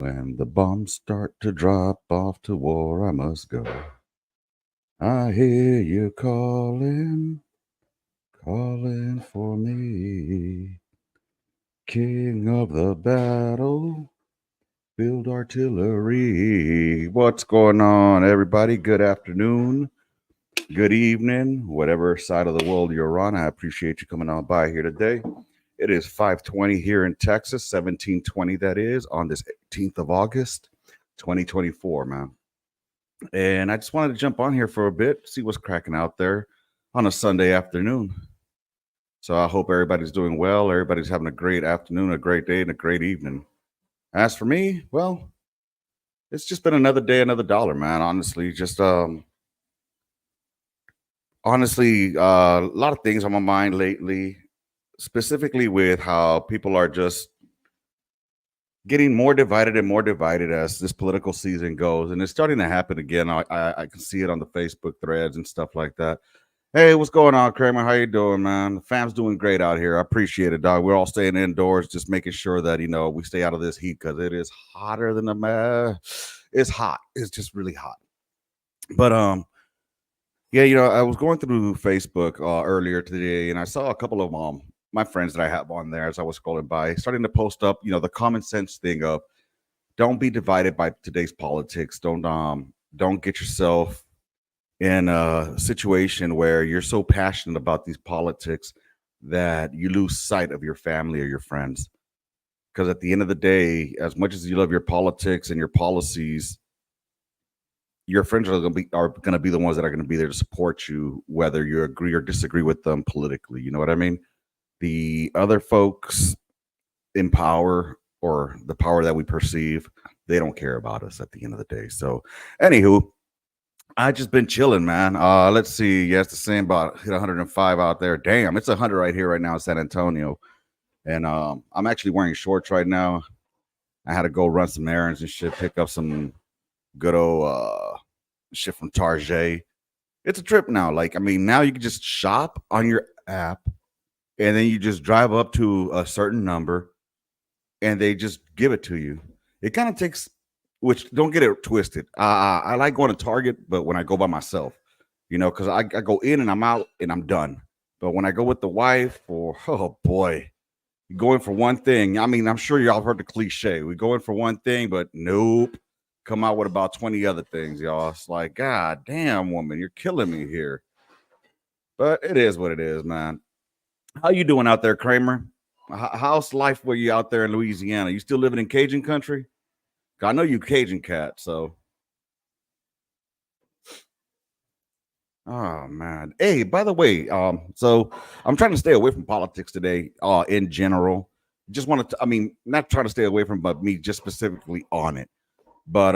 When the bombs start to drop off to war, I must go. I hear you calling, calling for me. King of the battle, build artillery. What's going on, everybody? Good afternoon, good evening, whatever side of the world you're on. I appreciate you coming on by here today. It is 5:20 here in Texas, 17:20 that is, on this 18th of August, 2024, man. And I just wanted to jump on here for a bit, see what's cracking out there on a Sunday afternoon. So I hope everybody's doing well. Everybody's having a great afternoon, a great day, and a great evening. As for me, well, it's just been another day, another dollar, man. Honestly, a lot of things on my mind lately, specifically with how people are just getting more divided as this political season goes, and it's starting to happen again. I can see it on the Facebook threads and stuff like that. Hey, what's going on, Kramer? How you doing, man? The fam's doing great out here. I appreciate it, dog. We're all staying indoors, just making sure that we stay out of this heat because it is hotter than the man. It's hot. It's just really hot. But yeah, I was going through Facebook earlier today, and I saw a couple of my friends that I have on there as I was scrolling by, starting to post up, the common sense thing of don't be divided by today's politics. Don't get yourself in a situation where you're so passionate about these politics that you lose sight of your family or your friends. Because at the end of the day, as much as you love your politics and your policies, your friends are gonna be the ones that are gonna be there to support you, whether you agree or disagree with them politically. You know what I mean? The other folks in power or the power that we perceive, they don't care about us at the end of the day. So, anywho, I just been chilling, man. Let's see. Yeah, it's the same. About hit 105 out there. Damn, it's 100 right here, right now in San Antonio. And I'm actually wearing shorts right now. I had to go run some errands and shit, pick up some good old shit from Target. It's a trip now. Like, I mean, now you can just shop on your app, and then you just drive up to a certain number, and they just give it to you. It kind of takes, which don't get it twisted. I like going to Target, but when I go by myself, because I go in and I'm out and I'm done. But when I go with the wife, or oh boy, going for one thing. I mean, I'm sure y'all heard the cliche. We go in for one thing, but nope, come out with about 20 other things, y'all. It's like, God damn, woman, you're killing me here. But it is what it is, man. How you doing out there, Kramer? How's life for you out there in Louisiana? You still living in Cajun country? I know you Cajun cat, so. Oh man. Hey, by the way, so I'm trying to stay away from politics today, in general. Just wanted to, I mean, not trying to stay away from, but me just specifically on it. But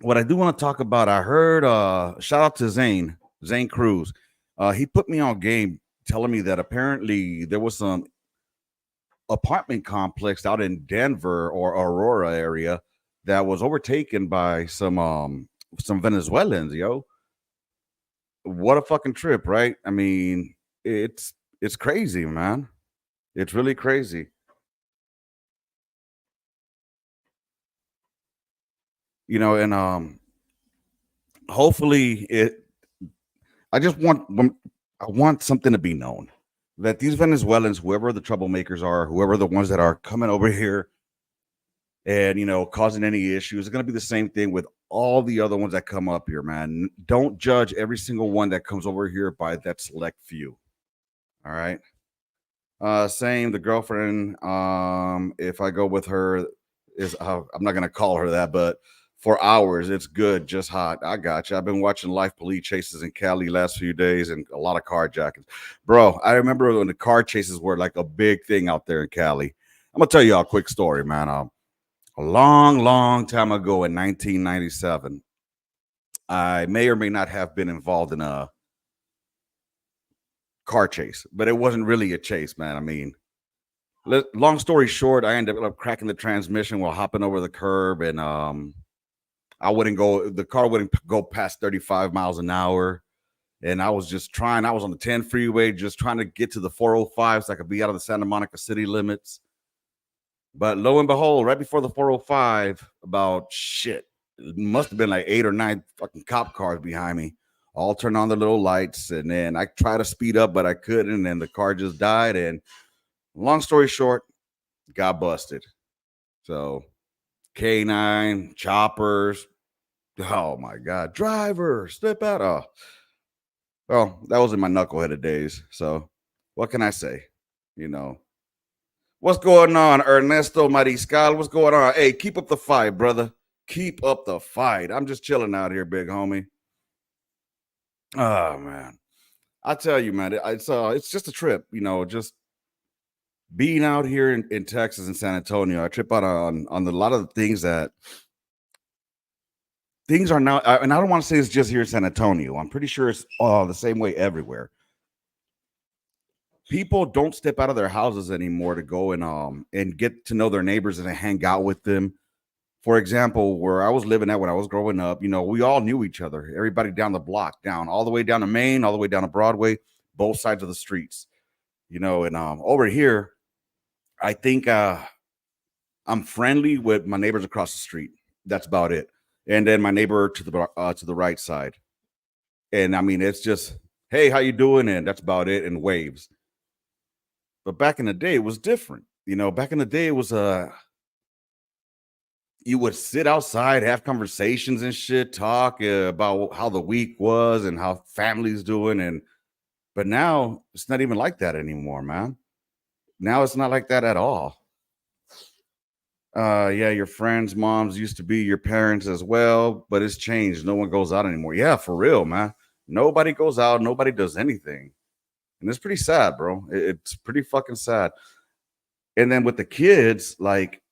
what I do want to talk about, I heard shout out to Zane Cruz. He put me on game telling me that apparently there was some apartment complex out in Denver or Aurora area that was overtaken by some Venezuelans, yo. What a fucking trip, right? I mean, it's crazy, man. It's really crazy. And hopefully I just I want something to be known that these Venezuelans, whoever the troublemakers are, whoever the ones that are coming over here and causing any issues, it's going to be the same thing with all the other ones that come up here, man. Don't judge every single one that comes over here by that select few. All right. Same. The girlfriend. If I go with her, is I'm not gonna call her that, but for hours, it's good, just hot. I got you. I've been watching life police chases in Cali last few days, and a lot of carjackings, bro. I remember when the car chases were like a big thing out there in Cali. I'm gonna tell you a quick story, man. A long, long time ago in 1997, I may or may not have been involved in a car chase, but it wasn't really a chase, man. I mean, long story short, I ended up cracking the transmission while hopping over the curb, and the car wouldn't go past 35 miles an hour. And I was I was on the 10 freeway, just trying to get to the 405 so I could be out of the Santa Monica city limits. But lo and behold, right before the 405, about shit, it must have been like 8 or 9 fucking cop cars behind me. All turned on the little lights, and then I tried to speed up, but I couldn't, and the car just died. And long story short, got busted. So K9, choppers. Oh my god, driver, step out. Oh, well, that was in my knuckleheaded days. So what can I say? You know, what's going on, Ernesto Mariscal? What's going on? Hey, keep up the fight, brother. Keep up the fight. I'm just chilling out here, big homie. Oh man, I tell you, man, it's just a trip. You know, just being out here in Texas and San Antonio. I trip out on a lot of the things that things are now, and I don't want to say it's just here in San Antonio. I'm pretty sure it's the same way everywhere. People don't step out of their houses anymore to go and get to know their neighbors and to hang out with them. For example, where I was living at when I was growing up, you know, we all knew each other. Everybody down the block, down all the way down to Main, all the way down to Broadway, both sides of the streets. You know, and over here, I think I'm friendly with my neighbors across the street. That's about it. And then my neighbor to the right side. And I mean, it's just, hey, how you doing? And that's about it. And waves. But back in the day, it was different. You know, back in the day, it was you would sit outside, have conversations and shit, talk about how the week was and how family's doing. And but now it's not even like that anymore, man. Now it's not like that at all. Yeah, your friends' moms used to be your parents as well, but it's changed. No one goes out anymore. Yeah, for real, man. Nobody goes out, nobody does anything. And it's pretty sad, bro. It's pretty fucking sad. And then with the kids, like,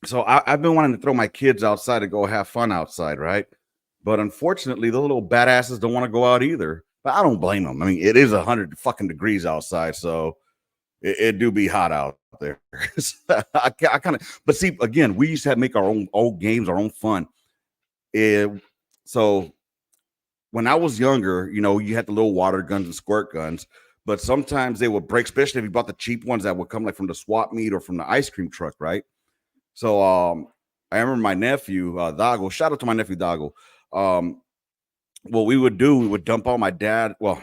so I've been wanting to throw my kids outside to go have fun outside, right? But unfortunately, the little badasses don't want to go out either. But I don't blame them. I mean, it is 100 fucking degrees outside, so it do be hot out there. I kind of, but see, again, we used to make our own old games, our own fun. So when I was younger, you know, you had the little water guns and squirt guns, but sometimes they would break, especially if you bought the cheap ones that would come like from the swap meet or from the ice cream truck, right? So I remember my nephew, Dago, shout out to my nephew Dago. Um, what we would do, we would dump all my dad. Well,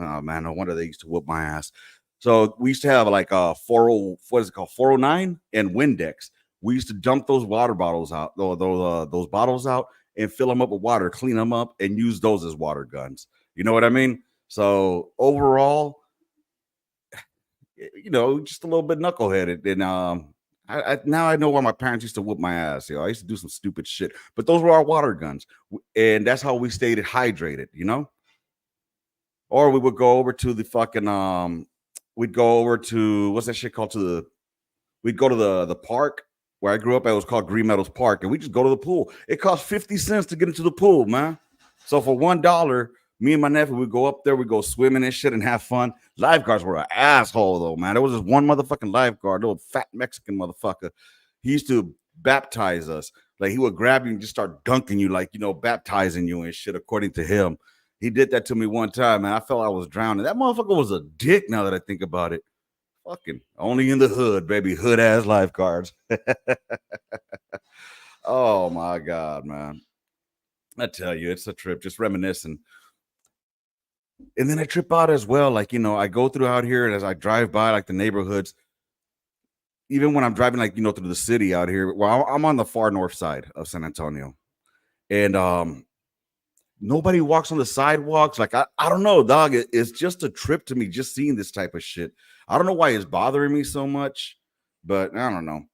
oh man, no wonder they used to whoop my ass. So we used to have like a 40, what is it called, 409 and Windex. We used to dump those water bottles out, those bottles out, and fill them up with water, clean them up, and use those as water guns. You know what I mean? So overall, you know, just a little bit knuckleheaded. And now I know why my parents used to whoop my ass. You know, I used to do some stupid shit, but those were our water guns, and that's how we stayed hydrated. You know, or we would go over to the fucking we'd go over to what's that shit called we'd go to the park where I grew up. It was called Green Meadows Park, and we just go to the pool. It cost 50 cents to get into the pool, man. So for $1, me and my nephew would go up there, we go swimming and shit and have fun. Lifeguards were an asshole though, man. There was this one motherfucking lifeguard, little fat Mexican motherfucker. He used to baptize us. Like he would grab you and just start dunking you, like, you know, baptizing you and shit, according to him. He did that to me one time, and I felt I was drowning. That motherfucker was a dick now that I think about it. Fucking only in the hood, baby. Hood ass lifeguards. Oh my God, man. I tell you, it's a trip, just reminiscing. And then I trip out as well. Like, you know, I go through out here and as I drive by like the neighborhoods, even when I'm driving, like, you know, through the city out here. Well, I'm on the far north side of San Antonio. And nobody walks on the sidewalks. Like, I don't know, dog. It's just a trip to me just seeing this type of shit. I don't know why it's bothering me so much, but I don't know.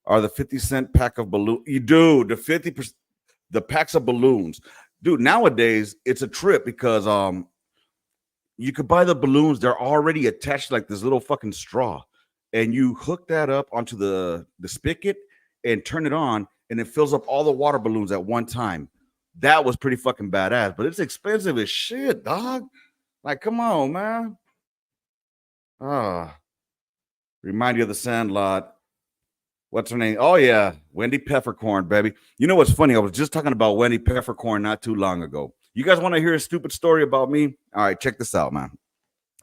Are the 50-cent pack of balloons? You do the 50%, the packs of balloons. Dude, nowadays it's a trip because you could buy the balloons, they're already attached to like this little fucking straw. And you hook that up onto the spigot and turn it on, and it fills up all the water balloons at one time. That was pretty fucking badass, but it's expensive as shit, dog. Like, come on, man. Ah, remind you of the Sandlot. What's her name? Oh yeah, Wendy Peppercorn, baby. You know what's funny? I was just talking about Wendy Peppercorn not too long ago. You guys want to hear a stupid story about me? All right, check this out, man.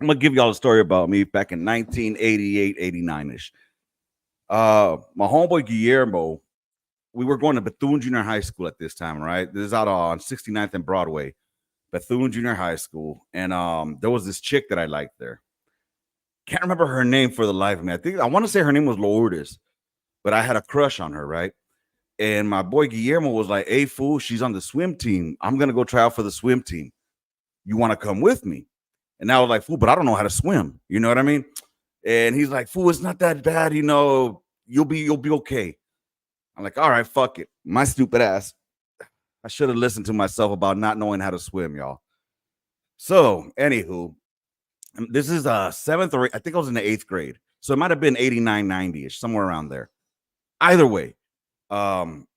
I'm gonna give y'all a story about me back in 1988, 89-ish. My homeboy Guillermo, we were going to Bethune Junior High School at this time, right? This is out on 69th and Broadway, Bethune Junior High School. And there was this chick that I liked there. Can't remember her name for the life of me. I want to say her name was Lourdes, but I had a crush on her, right? And my boy Guillermo was like, "Hey, fool, she's on the swim team. I'm gonna go try out for the swim team. You want to come with me?" And I was like, "Fool, but I don't know how to swim." You know what I mean? And he's like, "Fool, it's not that bad. You'll be okay." I'm like, "All right, fuck it." My stupid ass. I should have listened to myself about not knowing how to swim, y'all. So, anywho, this is seventh or I think I was in the eighth grade. So it might have been 89, 90-ish, somewhere around there. Either way, um,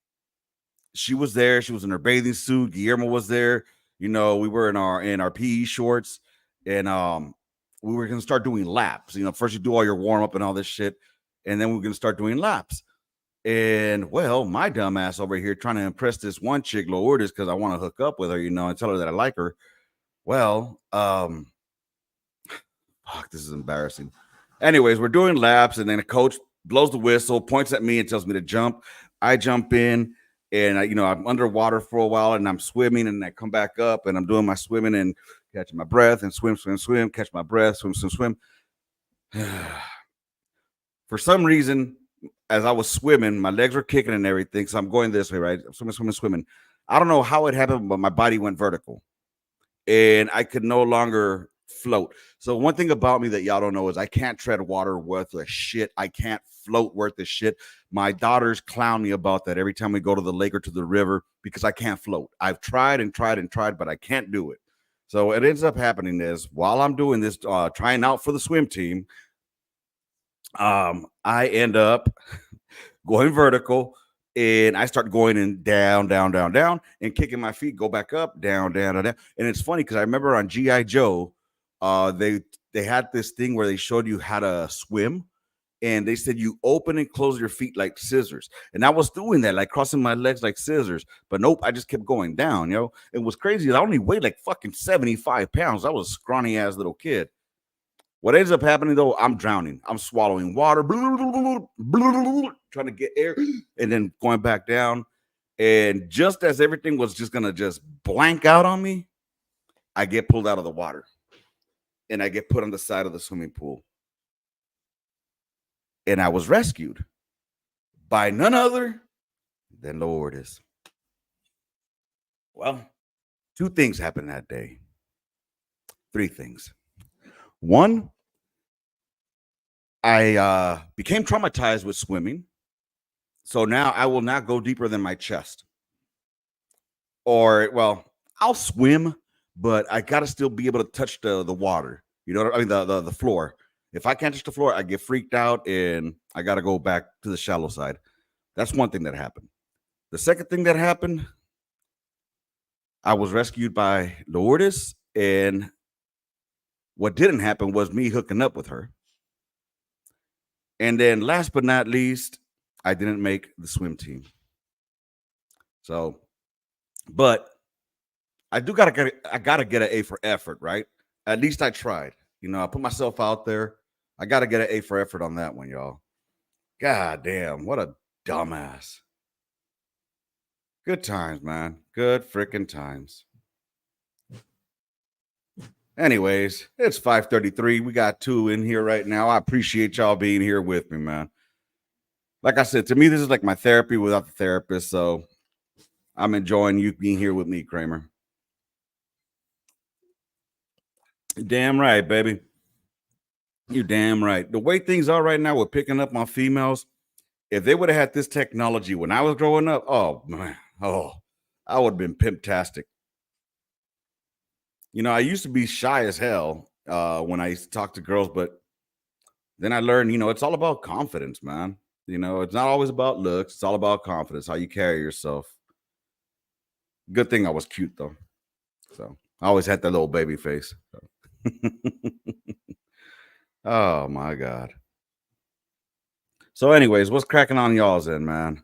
she was there. She was in her bathing suit. Guillermo was there. We were in our PE shorts, and we were gonna start doing laps. First you do all your warm up and all this shit, and then we're gonna start doing laps. And well, my dumb ass over here trying to impress this one chick, Lourdes, because I want to hook up with her, and tell her that I like her. Well, fuck, this is embarrassing. Anyways, we're doing laps, and then a coach blows the whistle, points at me, and tells me to jump. I jump in, and I'm underwater for a while, and I'm swimming, and I come back up, and I'm doing my swimming and catching my breath, and swim, swim, swim, catch my breath, swim, swim, swim. For some reason, as I was swimming, my legs were kicking and everything, so I'm going this way, right? I'm swimming, swimming, swimming. I don't know how it happened, but my body went vertical, and I could no longer float. So one thing about me that y'all don't know is I can't tread water worth a shit. I can't float worth a shit. My daughters clown me about that every time we go to the lake or to the river because I can't float. I've tried and tried and tried, but I can't do it. So it ends up happening is while I'm doing this, trying out for the swim team, I end up going vertical, and I start going in down, down, down, down, and kicking my feet, go back up, down, down, down, down. And it's funny because I remember on GI Joe, they had this thing where they showed you how to swim, and they said you open and close your feet like scissors. And I was doing that, like crossing my legs like scissors. But nope, I just kept going down. It was crazy. I only weighed like fucking 75 pounds. I was a scrawny ass little kid. What ends up happening though, I'm drowning. I'm swallowing water, trying to get air, and then going back down. And just as everything was just gonna just blank out on me, I get pulled out of the water, and I get put on the side of the swimming pool. And I was rescued by none other than Lourdes. Well, two things happened that day. Three things. One, I became traumatized with swimming. So now I will not go deeper than my chest. Or, well, I'll swim, but I got to still be able to touch the water. I mean, the floor. If I can't touch the floor, I get freaked out and I got to go back to the shallow side. That's one thing that happened. The second thing that happened, I was rescued by Lourdes, and what didn't happen was me hooking up with her. And then last but not least, I didn't make the swim team. So, but I gotta get an A for effort, right? At least I tried. I put myself out there. I gotta get an A for effort on that one, y'all. God damn, what a dumbass. Good times, man. Good freaking times. Anyways, it's 5:33. We got two in here right now. I appreciate y'all being here with me, man. Like I said, to me, this is like my therapy without the therapist. So I'm enjoying you being here with me, Kramer. Damn right, baby. You damn right. The way things are right now, we're picking up on females. If they would have had this technology when I was growing up, oh man, I would have been pimptastic. I used to be shy as hell when I used to talk to girls, but then I learned, it's all about confidence, man. It's not always about looks. It's all about confidence, how you carry yourself. Good thing I was cute though. So I always had that little baby face. Oh my God. So, anyways, what's cracking on y'all's end, man?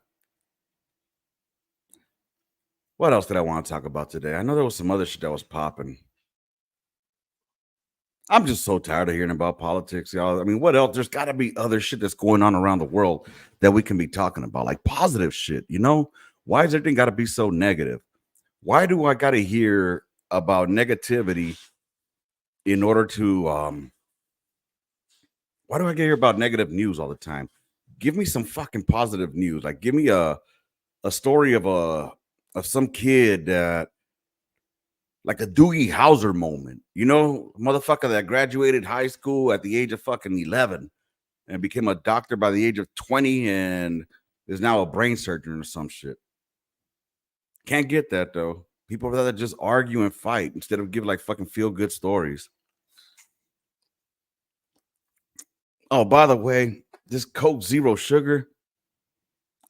What else did I want to talk about today? I know there was some other shit that was popping. I'm just so tired of hearing about politics, y'all. I mean, what else? There's got to be other shit that's going on around the world that we can be talking about, like positive shit, you know? Why is everything got to be so negative? Why do I got to hear about negativity in order to why do I get hear about negative news all the time? Give me some fucking positive news. Like give me a story of some kid that like a Doogie Howser moment, you know, motherfucker that graduated high school at the age of fucking 11 and became a doctor by the age of 20 and is now a brain surgeon or some shit. Can't get that though. People rather just argue and fight instead of give like fucking feel good stories. Oh, by the way, this Coke Zero Sugar,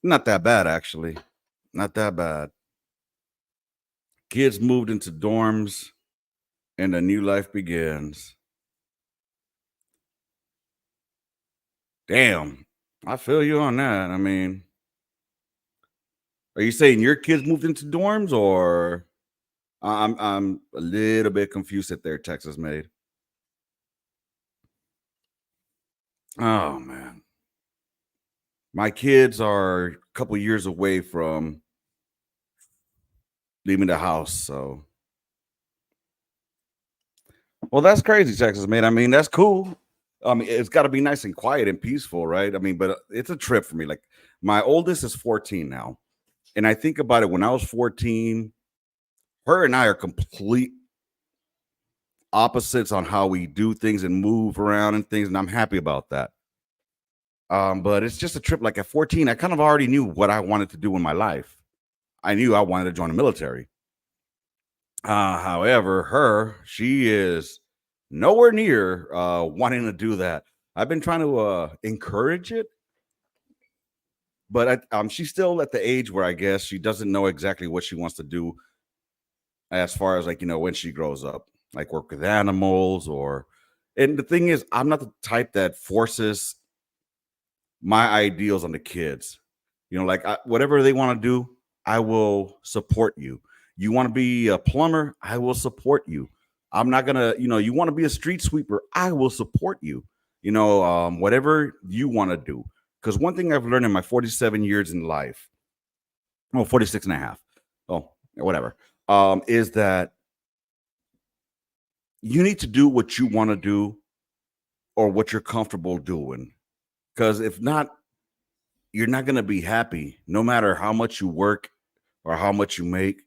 not that bad actually. Not that bad. Kids moved into dorms and a new life begins. Damn. I feel you on that. I mean, are you saying your kids moved into dorms or I'm a little bit confused at their Texas made. Oh man. My kids are a couple years away from leaving the house. So well, that's crazy, Texas made. I mean, that's cool. I mean, it's got to be nice and quiet and peaceful, right? I mean, but it's a trip for me. Like my oldest is 14 now. And I think about it when I was 14, her and I are complete opposites on how we do things and move around and things, and I'm happy about that. But it's just a trip. Like at 14, I kind of already knew what I wanted to do in my life. I knew I wanted to join the military. However, she is nowhere near wanting to do that. I've been trying to encourage it, but she's still at the age where I guess she doesn't know exactly what she wants to do as far as like, you know, when she grows up, like work with animals or. And the thing is, I'm not the type that forces my ideals on the kids. You know, like whatever they want to do, I will support you. You want to be a plumber, I will support you. I'm not gonna, you know, you want to be a street sweeper, I will support you. You know, whatever you want to do. Because one thing I've learned in my 47 years in life, oh, 46 and a half, oh, whatever, is that you need to do what you want to do or what you're comfortable doing. Because if not, you're not going to be happy no matter how much you work or how much you make.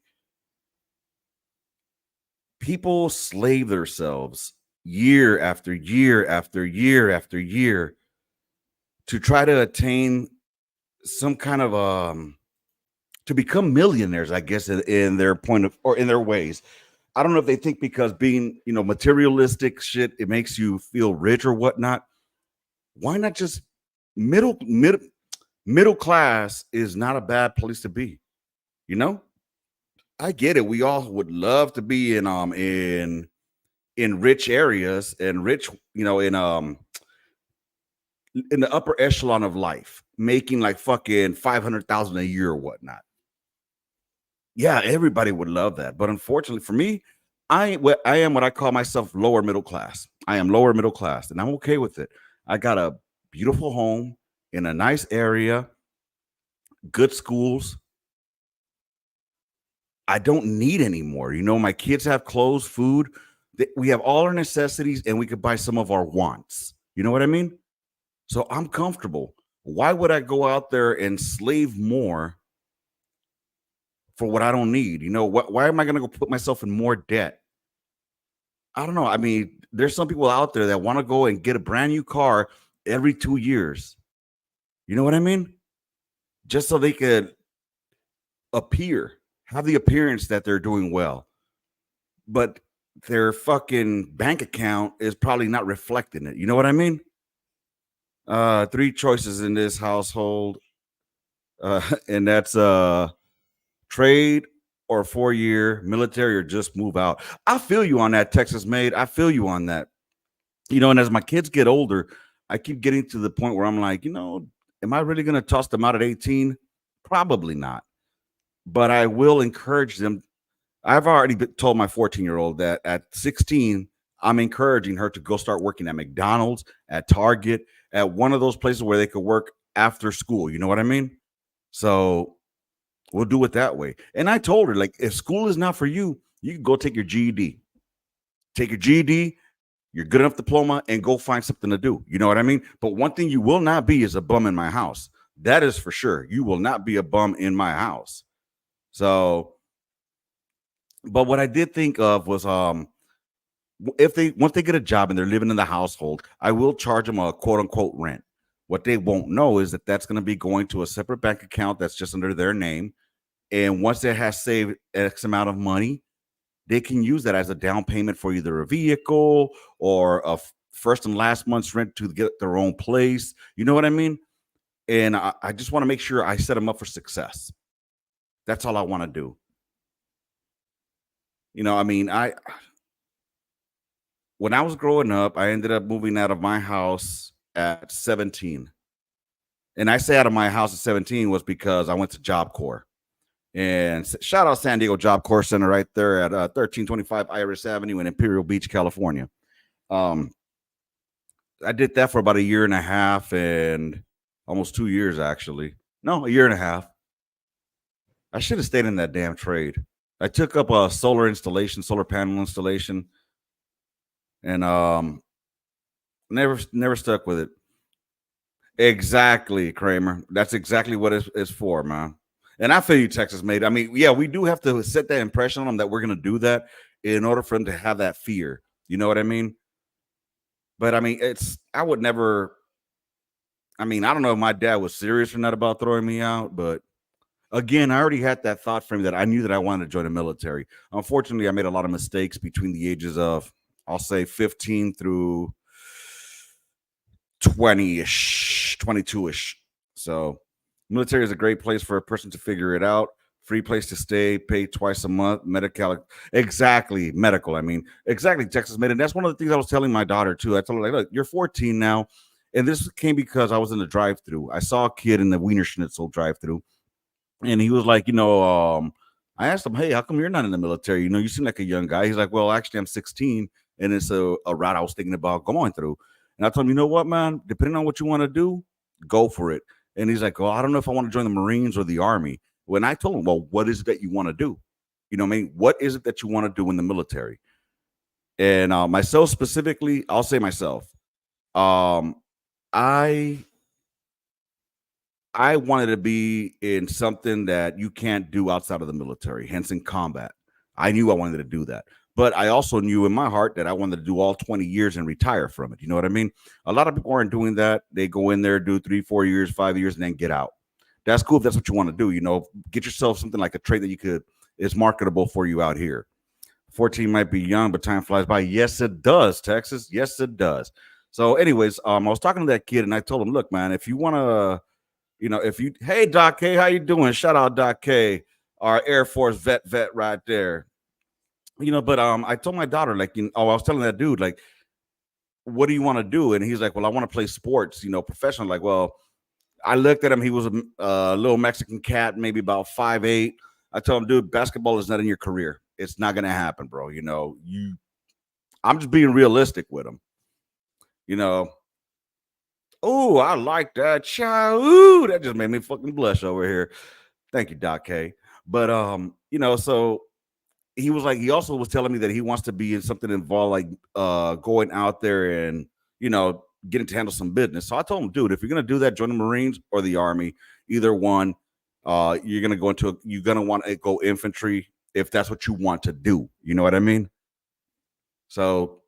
People slave themselves year after year after year after year to try to attain some kind of to become millionaires, I guess, in their point of or in their ways. I don't know if they think because being, you know, materialistic shit, it makes you feel rich or whatnot. Why not just middle middle middle class is not a bad place to be, you know? I get it. We all would love to be in rich areas and rich, you know, in the upper echelon of life, making like fucking 500,000 a year or whatnot. Yeah, everybody would love that. But unfortunately for me, I am what I call myself lower middle class. I am lower middle class and I'm okay with it. I got a beautiful home in a nice area, good schools. I don't need any more. You know, my kids have clothes, food. We have all our necessities and we could buy some of our wants. You know what I mean? So I'm comfortable. Why would I go out there and slave more for what I don't need? You know, why am I going to go put myself in more debt? I don't know. I mean, there's some people out there that want to go and get a brand new car every 2 years. You know what I mean? Just so they could have the appearance that they're doing well. But their fucking bank account is probably not reflecting it. You know what I mean? Three choices in this household. And that's trade or 4 year military or just move out. I feel you on that, Texas made. I feel you on that. You know, and as my kids get older, I keep getting to the point where I'm like, you know, am I really going to toss them out at 18? Probably not. But I will encourage them. I've already told my 14-year-old that at 16, I'm encouraging her to go start working at McDonald's, at Target, at one of those places where they could work after school. You know what I mean? So we'll do it that way. And I told her, like, if school is not for you, you can go take your GED. Take your GED, your good enough diploma, and go find something to do. You know what I mean? But one thing you will not be is a bum in my house. That is for sure. You will not be a bum in my house. So, but what I did think of was if they once they get a job and they're living in the household, I will charge them a quote unquote rent. What they won't know is that that's going to be going to a separate bank account that's just under their name. And once it has saved X amount of money, they can use that as a down payment for either a vehicle or first and last month's rent to get their own place. You know what I mean? And I just want to make sure I set them up for success. That's all I want to do. You know, I mean, I when I was growing up, I ended up moving out of my house at 17. And I say out of my house at 17 was because I went to Job Corps. And shout out San Diego Job Corps Center right there at 1325 Iris Avenue in Imperial Beach, California. I did that for about a year and a half and almost 2 years, actually. No, a year and a half. I should have stayed in that damn trade. I took up a solar installation, solar panel installation, and never stuck with it. Exactly, Kramer. That's exactly what it's for, man. And I feel you, Texas mate. I mean, yeah, we do have to set that impression on them that we're going to do that in order for them to have that fear. You know what I mean? But I mean, I would never. I mean, I don't know if my dad was serious or not about throwing me out, but again, I already had that thought frame that I knew that I wanted to join the military. Unfortunately, I made a lot of mistakes between the ages of, I'll say, 15 through 20-ish, 22-ish. So military is a great place for a person to figure it out. Free place to stay, pay twice a month, medical. Exactly, medical. I mean, exactly, Texas made it. And that's one of the things I was telling my daughter too. I told her, like, look, you're 14 now. And this came because I was in the drive-through. I saw a kid in the Wiener Schnitzel drive-through. And he was like, I asked him, hey, how come you're not in the military? You know, you seem like a young guy. He's like, well, actually, I'm 16. And it's a route I was thinking about going through. And I told him, you know what, man, depending on what you want to do, go for it. And he's like, well, I don't know if I want to join the Marines or the Army. When I told him, well, what is it that you want to do? You know what I mean? What is it that you want to do in the military? And myself specifically, I'll say myself. I wanted to be in something that you can't do outside of the military, hence in combat. I knew I wanted to do that. But I also knew in my heart that I wanted to do all 20 years and retire from it. You know what I mean? A lot of people aren't doing that. They go in there, do 3, 4 years, 5 years, and then get out. That's cool if that's what you want to do. You know, get yourself something like a trade that is marketable for you out here. 14 might be young, but time flies by. Yes, it does, Texas. Yes, it does. So, anyways, I was talking to that kid and I told him, look, man, if you want to, hey, Doc K, how you doing? Shout out Doc K, our Air Force vet right there. But I told my daughter, like, I was telling that dude, like, what do you want to do? And he's like, well, I want to play sports, professional. Like, well, I looked at him. He was a little Mexican cat, maybe about 5'8". I told him, dude, basketball is not in your career. It's not going to happen, bro. I'm just being realistic with him, Oh, I like that child. Ooh, that just made me fucking blush over here. Thank you, Doc K. But so he was like, he also was telling me that he wants to be in something involved, like going out there and getting to handle some business. So I told him, dude, if you're gonna do that, join the Marines or the Army, either one. You're gonna you're gonna want to go infantry if that's what you want to do. You know what I mean? So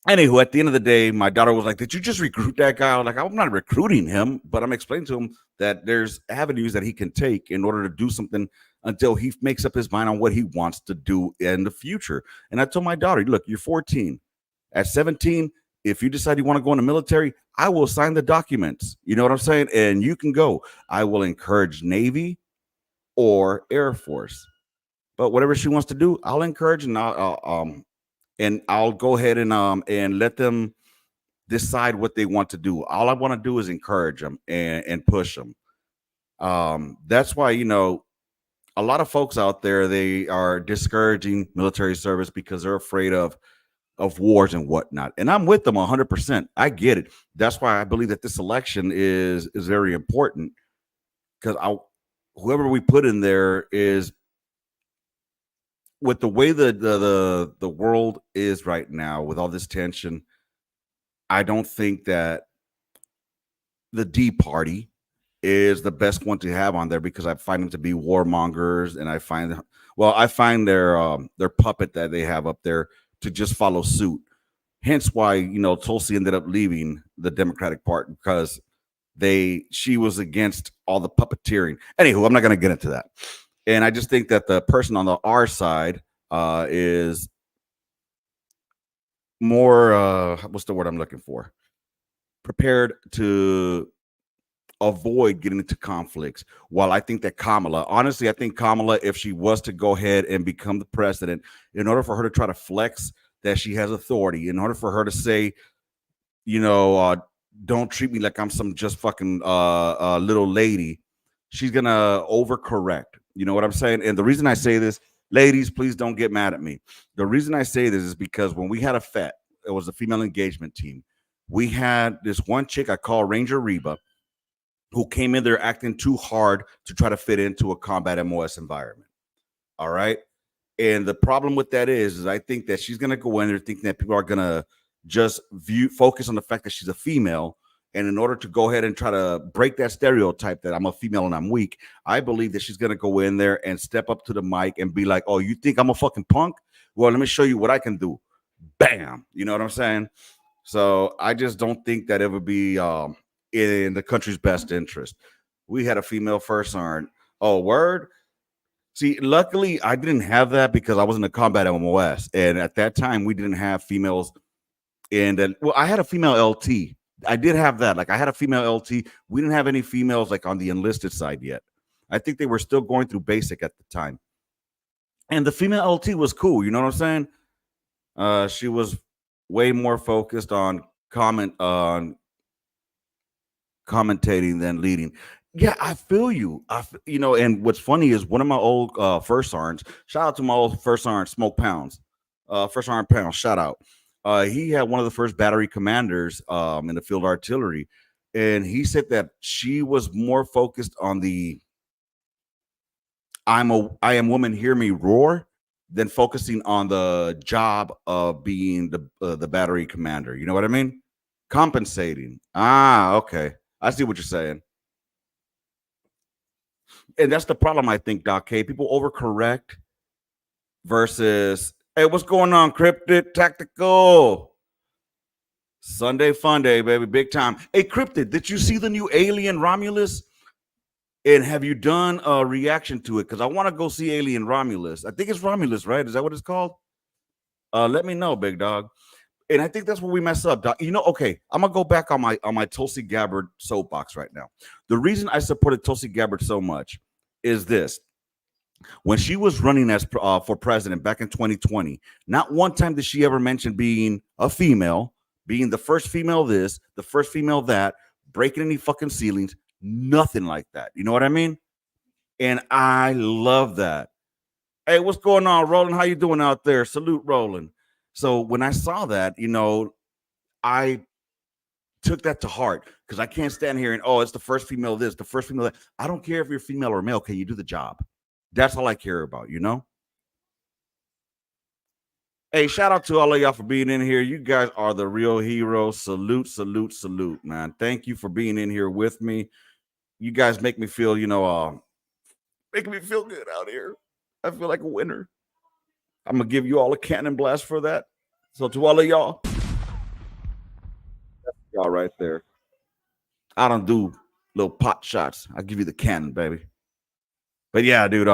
anywho, at the end of the day, my daughter was like, did you just recruit that guy? I was like, I'm not recruiting him, but I'm explaining to him that there's avenues that he can take in order to do something until he makes up his mind on what he wants to do in the future. And I told my daughter, look, you're 14. At 17, if you decide you want to go in the military, I will sign the documents. You know what I'm saying? And you can go. I will encourage Navy or Air Force. But whatever she wants to do, I'll encourage and I'll go ahead and let them decide what they want to do. All I want to do is encourage them and push them. That's why, a lot of folks out there, they are discouraging military service because they're afraid of of wars and whatnot. And I'm with them 100%. I get it. That's why I believe that this election is very important, because whoever we put in there is, with the way the world is right now, with all this tension, I don't think that the D party is the best one to have on there, because I find them to be warmongers, and I find their puppet that they have up there to just follow suit. Hence why, Tulsi ended up leaving the Democratic Party, because she was against all the puppeteering. Anywho, I'm not going to get into that. And I just think that the person on the R side is more, what's the word I'm looking for? Prepared to avoid getting into conflicts. While I think that honestly, I think Kamala, if she was to go ahead and become the president, in order for her to try to flex that she has authority, in order for her to say, don't treat me like I'm some just fucking little lady, she's gonna overcorrect. You know what I'm saying? And the reason I say this, ladies, please don't get mad at me. The reason I say this is because when we had a FET, it was a female engagement team. We had this one chick I call Ranger Reba, who came in there acting too hard to try to fit into a combat MOS environment. All right. And the problem with that is I think that she's going to go in there thinking that people are going to just focus on the fact that she's a female. And in order to go ahead and try to break that stereotype that I'm a female and I'm weak, I believe that she's going to go in there and step up to the mic and be like, oh, you think I'm a fucking punk? Well, let me show you what I can do. Bam. You know what I'm saying? So I just don't think that it would be in the country's best interest. We had a female first sergeant. Oh, word? See, luckily I didn't have that because I was in the combat MOS. And at that time, we didn't have females well, I had a female LT. I did have that. Like, I had a female LT. We didn't have any females like on the enlisted side yet. I think they were still going through basic at the time. And the female LT was cool. You know what I'm saying? She was way more focused on commentating than leading. Yeah, I feel you. And what's funny is one of my old first sergeants, shout out to my old first sergeant, Smoke Pounds, first sergeant Pounds, shout out. He had one of the first battery commanders in the field artillery. And he said that she was more focused on the I am woman, hear me roar, than focusing on the job of being the battery commander. You know what I mean? Compensating. Okay. I see what you're saying. And that's the problem, I think, Doc K. People overcorrect versus, hey, what's going on, Cryptid Tactical? Sunday fun day, baby, big time. Hey, Cryptid, did you see the new Alien Romulus? And have you done a reaction to it? Because I want to go see Alien Romulus. I think it's Romulus, right? Is that what it's called? Let me know, big dog. And I think that's where we mess up, Doc. Okay, I'm gonna go back on my Tulsi Gabbard soapbox right now. The reason I supported Tulsi Gabbard so much is this: when she was running as for president back in 2020, not one time did she ever mention being a female, being the first female this, the first female that, breaking any fucking ceilings, nothing like that. You know what I mean? And I love that. Hey, what's going on, Roland? How you doing out there? Salute, Roland. So when I saw that, I took that to heart, because I can't stand here and, it's the first female this, the first female that. I don't care if you're female or male. Can you do the job? That's all I care about, Hey, shout out to all of y'all for being in here. You guys are the real heroes. Salute, salute, salute, man. Thank you for being in here with me. You guys make me feel, making me feel good out here. I feel like a winner. I'm going to give you all a cannon blast for that. So to all of y'all, that's y'all right there. I don't do little pot shots. I give you the cannon, baby. But yeah, dude,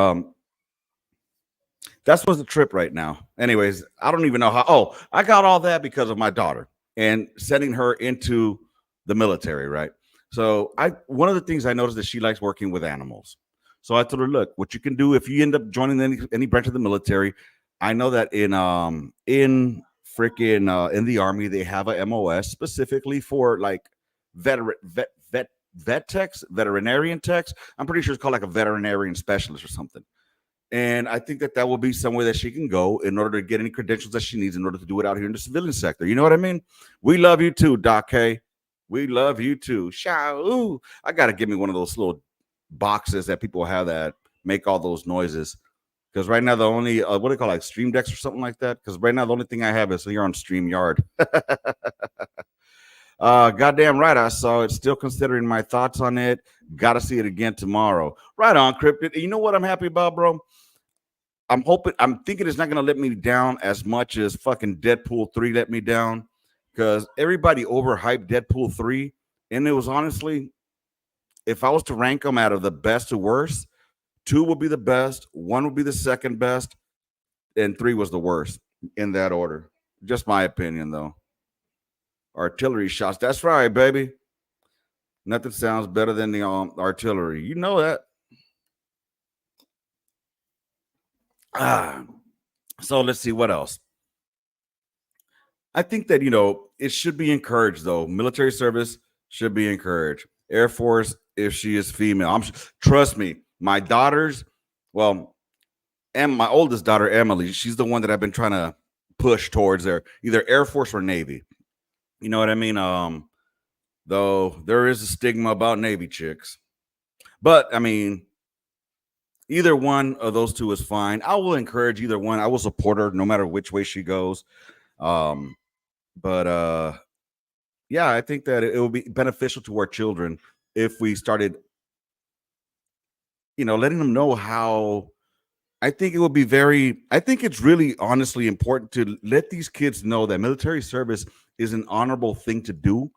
that's what's the trip right now. Anyways, I don't even know how. Oh, I got all that because of my daughter and sending her into the military, right? So one of the things I noticed that she likes working with animals. So I told her, look, what you can do if you end up joining any branch of the military, I know that in the Army, they have a MOS specifically for like vet techs, veterinarian techs. I'm pretty sure it's called like a veterinarian specialist or something. And I think that that will be somewhere that she can go in order to get any credentials that she needs in order to do it out here in the civilian sector. You know what I mean? We love you too, Doc K. We love you too. Shao. I got to give me one of those little boxes that people have that make all those noises. Because right now, the only, what do they call it, like Stream Decks or something like that? Because right now, the only thing I have is here on StreamYard. Goddamn right, I saw it. Still considering my thoughts on it. Got to see it again tomorrow. Right on, Cryptid. You know what I'm happy about, bro? I'm thinking it's not gonna let me down as much as fucking Deadpool 3 let me down. Because everybody overhyped Deadpool 3. And it was honestly, if I was to rank them out of the best to worst, 2 would be the best, 1 would be the second best, and 3 was the worst in that order. Just my opinion, though. Artillery shots. That's right, baby. Nothing sounds better than the artillery. You know that. So let's see what else. I think that, it should be encouraged, though. Military service should be encouraged. Air Force, if she is female. Trust me, my daughters, well, and my oldest daughter, Emily, she's the one that I've been trying to push towards there, either Air Force or Navy. You know what I mean? Though there is a stigma about Navy chicks. But I mean, either one of those two is fine. I will encourage either one. I will support her no matter which way she goes. But yeah, I think that it will be beneficial to our children if we started, letting them know how. I think it will be I think it's really honestly important to let these kids know that military service is an honorable thing to do.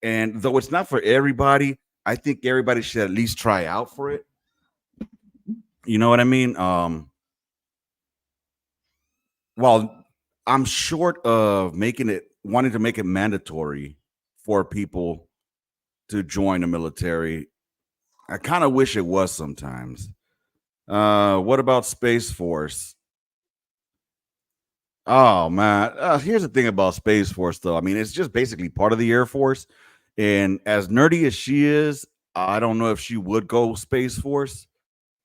And though it's not for everybody, I think everybody should at least try out for it. You know what I mean? Well, I'm short of wanting to make it mandatory for people to join the military. I kind of wish it was sometimes. What about Space Force? Oh man, here's the thing about Space Force, though. I mean, it's just basically part of the Air Force, and as nerdy as she is, I don't know if she would go Space Force.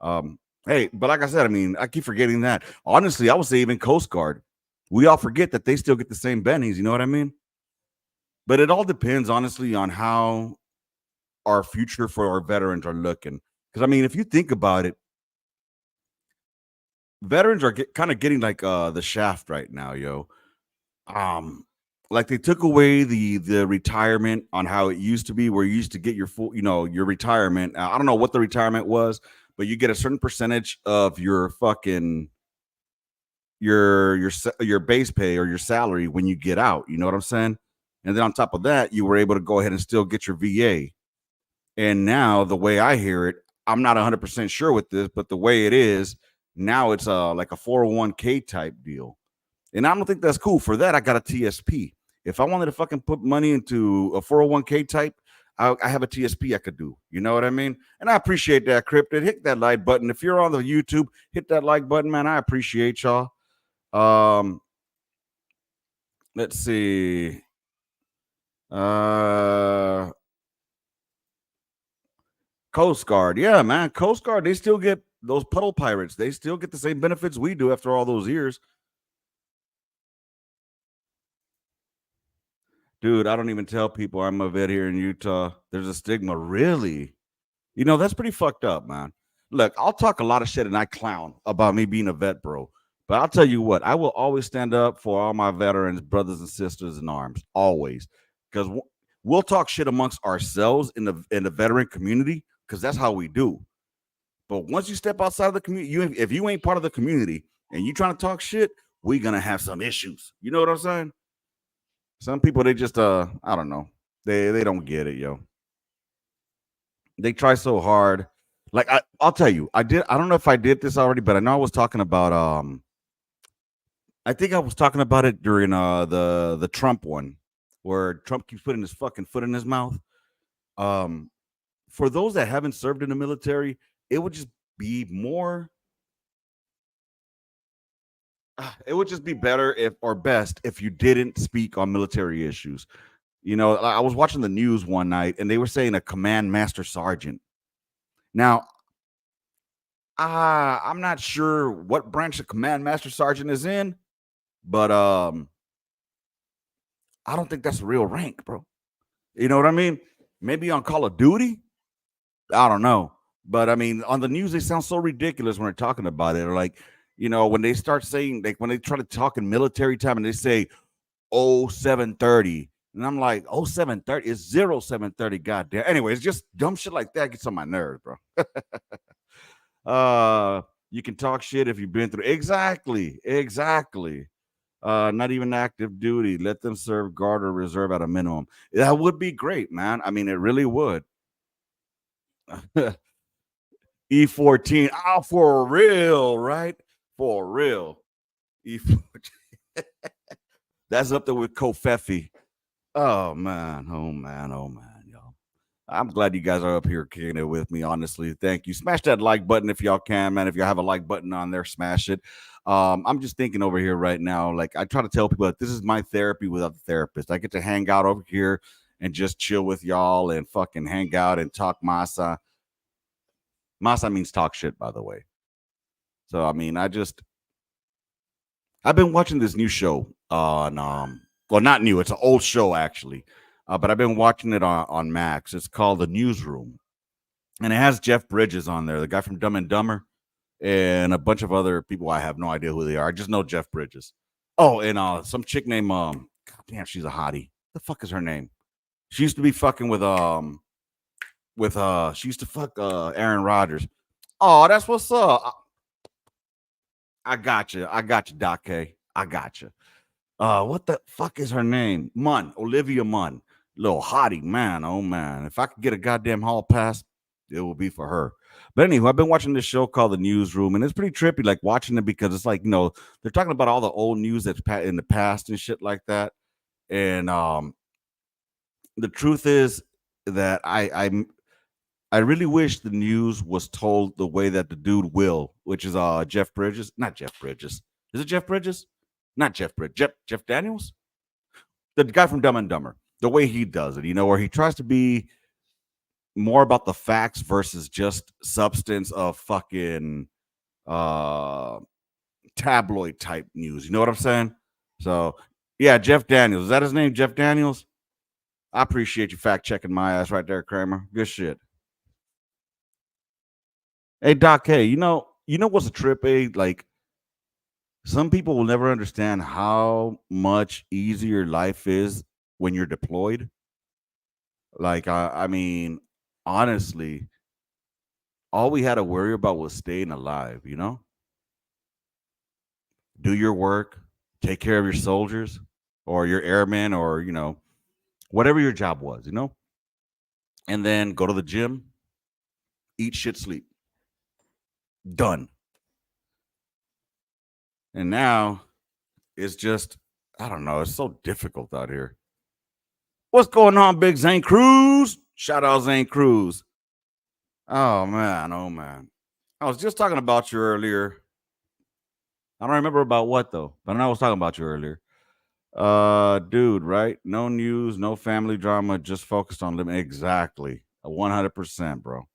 Hey, but like I said, I mean, I keep forgetting that. Honestly, I would say even Coast Guard. We all forget that they still get the same bennies. You know what I mean? But it all depends, honestly, on how our future for our veterans are looking. Because I mean, if you think about it, veterans are kind of getting like the shaft right now, yo. Um, like they took away the retirement on how it used to be, where you used to get your full, your retirement. I don't know what the retirement was, but you get a certain percentage of your fucking your base pay or your salary when you get out. You know what I'm saying? And then on top of that, you were able to go ahead and still get your VA. And now the way I hear it, I'm not 100% sure with this, but the way it is now, it's like a 401k type deal. And I don't think that's cool. For that, I got a TSP. If I wanted to fucking put money into a 401k type, I have a TSP I could do. You know what I mean? And I appreciate that, Cryptid. Hit that like button. If you're on the YouTube, hit that like button, man. I appreciate y'all. Let's see. Coast Guard. Yeah, man. Coast Guard, they still get those puddle pirates. They still get the same benefits we do after all those years. Dude, I don't even tell people I'm a vet here in Utah. There's a stigma. Really? That's pretty fucked up, man. Look, I'll talk a lot of shit and I clown about me being a vet, bro. But I'll tell you what, I will always stand up for all my veterans, brothers and sisters in arms, always. Because we'll talk shit amongst ourselves in the veteran community, because that's how we do. But once you step outside of the community, if you ain't part of the community and you trying to talk shit, we're gonna have some issues. You know what I'm saying? Some people, they just I don't know. They don't get it, yo. They try so hard. Like I'll tell you, I don't know if I did this already, but I know I was talking about I think I was talking about it during the Trump one, where Trump keeps putting his fucking foot in his mouth. For those that haven't served in the military, it would just be more it would just be better best if you didn't speak on military issues. I was watching the news one night and they were saying a command master sergeant. Now, I'm not sure what branch of command master sergeant is in, but I don't think that's a real rank, bro. You know what I mean? Maybe on Call of Duty, I don't know. But I mean, on the news, they sound so ridiculous when they're talking about it. Or like, when they start saying, like, when they try to talk in military time and they say, oh, 730. And I'm like, oh, 730 is 0730. Goddamn. Anyway, it's just dumb shit like that gets on my nerves, bro. You can talk shit if you've been through. Exactly. Not even active duty. Let them serve guard or reserve at a minimum. That would be great, man. I mean, it really would. E14. Oh, for real, right? For real. E14. That's up there with Kofefi. Oh man, y'all. I'm glad you guys are up here kicking it with me. Honestly, thank you. Smash that like button if y'all can, man. If you have a like button on there, smash it. I'm just thinking over here right now. Like I try to tell people that this is my therapy without the therapist. I get to hang out over here and just chill with y'all and fucking hang out and talk masa. Masa means talk shit, by the way. So I mean, I've been watching this new show on well, not new, it's an old show actually. But I've been watching it on Max. It's called The Newsroom. And it has Jeff Bridges on there, the guy from Dumb and Dumber, and a bunch of other people. I have no idea who they are. I just know Jeff Bridges. Oh, and some chick named God damn, she's a hottie. The fuck is her name? She used to be fucking with she used to fuck Aaron Rodgers. Oh, that's what's up. I got you. Doc K. I got you. What the fuck is her name? Olivia Munn. Little hottie, man. Oh man. If I could get a goddamn hall pass, it will be for her. But anyway, I've been watching this show called The Newsroom, and it's pretty trippy, like watching it because it's like, they're talking about all the old news that's in the past and shit like that. And the truth is that I really wish the news was told the way that the dude Will, which is Jeff Bridges, not Jeff Bridges. Is it Jeff Bridges? Not Jeff Bridges. Jeff Daniels? The guy from Dumb and Dumber. The way he does it, where he tries to be more about the facts versus just substance of fucking tabloid type news. You know what I'm saying? So yeah, Jeff Daniels. Is that his name? Jeff Daniels? I appreciate you fact checking my ass right there, Kramer. Good shit. Hey Doc, hey, you know what's a trip, like some people will never understand how much easier life is when you're deployed. Like I mean, honestly, all we had to worry about was staying alive, Do your work, take care of your soldiers or your airmen or, whatever your job was, And then go to the gym, eat shit, sleep. Done. And now it's just, I don't know, it's so difficult out here. What's going on, Big Zane Cruz? Shout out Zane Cruz. Oh man. I was just talking about you earlier. I don't remember about what though, but I know I was talking about you earlier. Dude, right? No news, no family drama, just focused on them. Exactly. 100%, bro.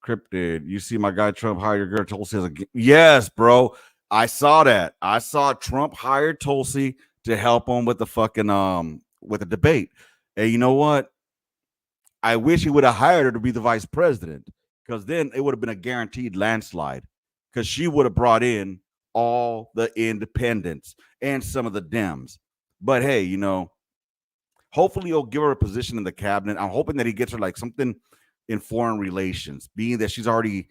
Cryptid, you see my guy Trump hired your girl Tulsi as a yes, bro. I saw that. I saw Trump hired Tulsi to help him with the fucking with the debate. And you know what? I wish he would have hired her to be the vice president because then it would have been a guaranteed landslide because she would have brought in all the independents and some of the Dems. But hey, hopefully he'll give her a position in the cabinet. I'm hoping that he gets her like something in foreign relations, being that she's already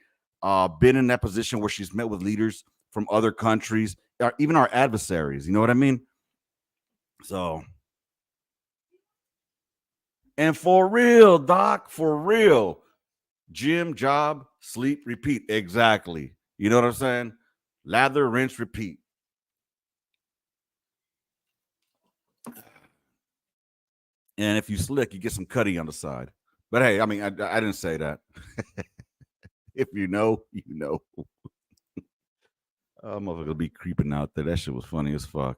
been in that position where she's met with leaders from other countries, even our adversaries. You know what I mean? So, and for real, Doc, for real, gym, job, sleep, repeat. Exactly. You know what I'm saying? Lather, rinse, repeat. And if you slick, you get some cutty on the side. But hey, I mean, I didn't say that. If you know, you know. Oh, motherfucker be creeping out there. That shit was funny as fuck.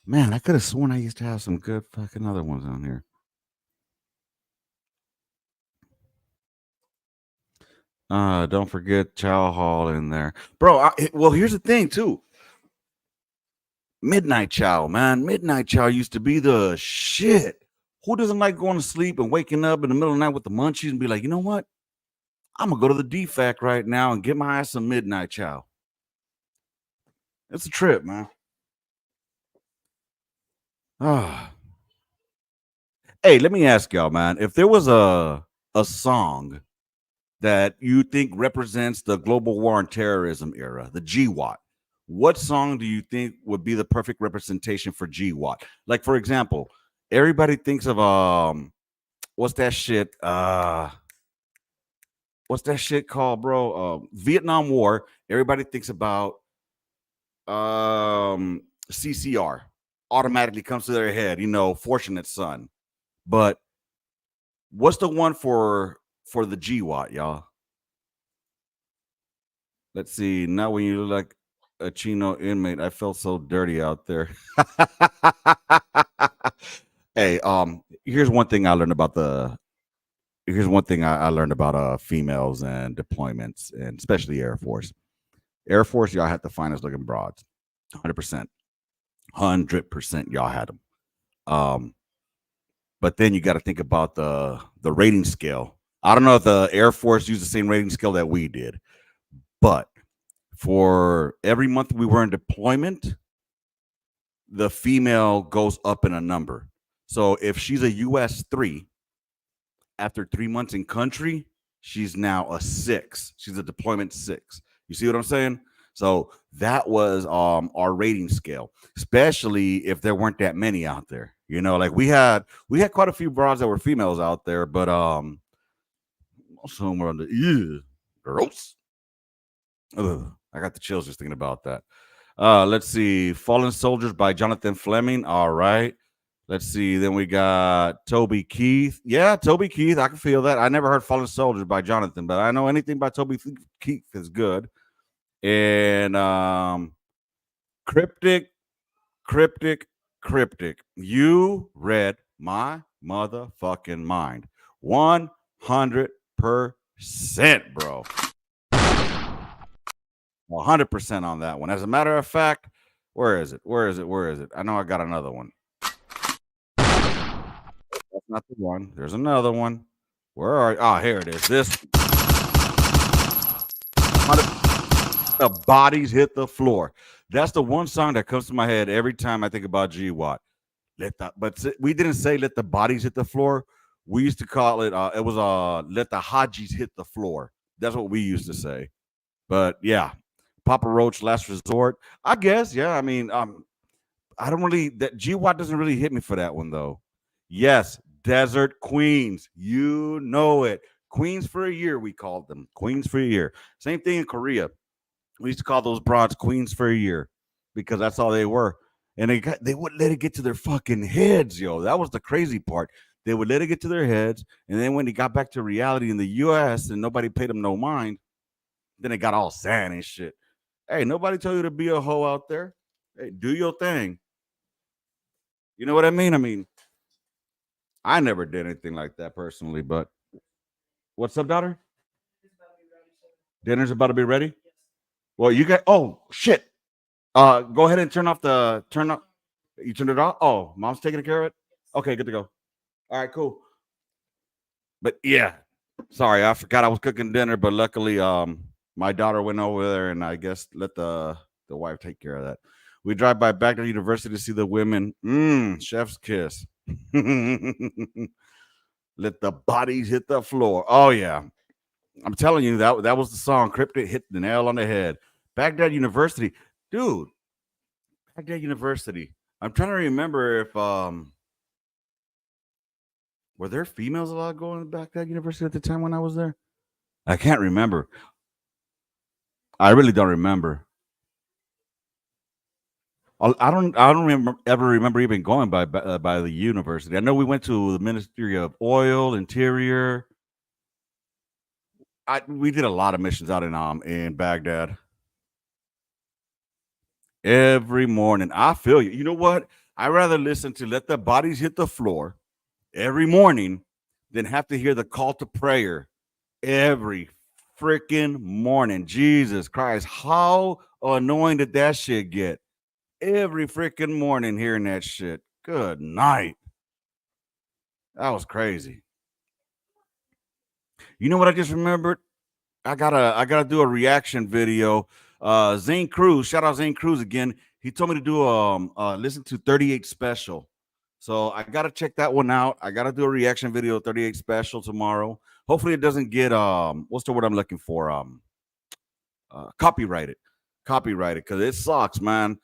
Man, I could have sworn I used to have some good fucking other ones on here. Don't forget Chow Hall in there, bro. Well, here's the thing too. Midnight Chow, man. Midnight Chow used to be the shit. Who doesn't like going to sleep and waking up in the middle of the night with the munchies and be like, you know what? I'm gonna go to the DFAC right now and get my ass some Midnight Chow. It's a trip, man. Ah. Hey, let me ask y'all, man. If there was a song that you think represents the global war on terrorism era, the GWAT, what song do you think would be the perfect representation for GWAT? Like, for example, everybody thinks of what's that shit? What's that shit called, bro? Vietnam War. Everybody thinks about CCR. Automatically comes to their head, Fortunate Son. But what's the one for the GWAT, y'all? Let's see. Now when you look like a Chino inmate, I felt so dirty out there. Hey, here's one thing I learned about females and deployments, and especially Air Force. Air Force, y'all had the finest looking broads, 100%, 100%. Y'all had them. But then you got to think about the rating scale. I don't know if the Air Force used the same rating scale that we did, but for every month we were in deployment, the female goes up in a number. So if she's a US 3, after 3 months in country, she's now a 6. She's a deployment 6. You see what I'm saying? So that was our rating scale, especially if there weren't that many out there. Like we had quite a few broads that were females out there, but most of them were on the gross. Ugh, I got the chills just thinking about that. Let's see. Fallen Soldiers by Jonathan Fleming. All right. Let's see. Then we got Toby Keith. Yeah, Toby Keith. I can feel that. I never heard Fallen Soldiers by Jonathan, but I know anything by Toby Keith is good. And Cryptic. You read my motherfucking mind. 100%, bro. 100% on that one. As a matter of fact, where is it? I know I got another one. That's not the one. There's another one. Where are you? Oh, here it is. This. The bodies hit the floor. That's the one song that comes to my head every time I think about GWAT. But we didn't say let the bodies hit the floor. We used to call it. It was let the Hajis hit the floor. That's what we used to say. But yeah, Papa Roach, Last Resort. I guess. Yeah. I mean, I don't really. That GWAT doesn't really hit me for that one though. Yes, Desert Queens. You know it. Queens for a year. We called them Queens for a year. Same thing in Korea. We used to call those broads Queens for a year because that's all they were. And they wouldn't let it get to their fucking heads, yo. That was the crazy part. They would let it get to their heads. And then when they got back to reality in the US and nobody paid them no mind, then it got all sad and shit. Hey, nobody told you to be a hoe out there. Hey, do your thing. You know what I mean? I never did anything like that personally, but what's up, daughter? Dinner's about to be ready. Well, you got. Oh shit! Go ahead and turn off. You turned it off. Oh, mom's taking care of it. Okay, good to go. All right, cool. But yeah, sorry, I forgot I was cooking dinner, but luckily, my daughter went over there, and I guess let the wife take care of that. We drive by Baghdad University to see the women. Chef's kiss. Let the bodies hit the floor. Oh yeah, I'm telling you that was the song. Cryptic hit the nail on the head. Baghdad University, dude. Baghdad University. I'm trying to remember if were there females allowed going to Baghdad University at the time when I was there? I can't remember. I really don't remember. Ever remember even going by the university. I know we went to the Ministry of Oil, Interior. We did a lot of missions out in Baghdad. Every morning, I feel you. You know what? I rather listen to "Let the Bodies Hit the Floor" every morning than have to hear the call to prayer every freaking morning. Jesus Christ. How annoying did that shit get? Every freaking morning hearing that shit. Good night. That was crazy. You know what I just remembered? I gotta do a reaction video. Zane Cruz, shout out Zane Cruz again. He told me to do listen to 38 Special. So I gotta check that one out. I gotta do a reaction video 38 Special tomorrow. Hopefully it doesn't get what's the word I'm looking for? Copyrighted. Copyrighted, because it sucks, man.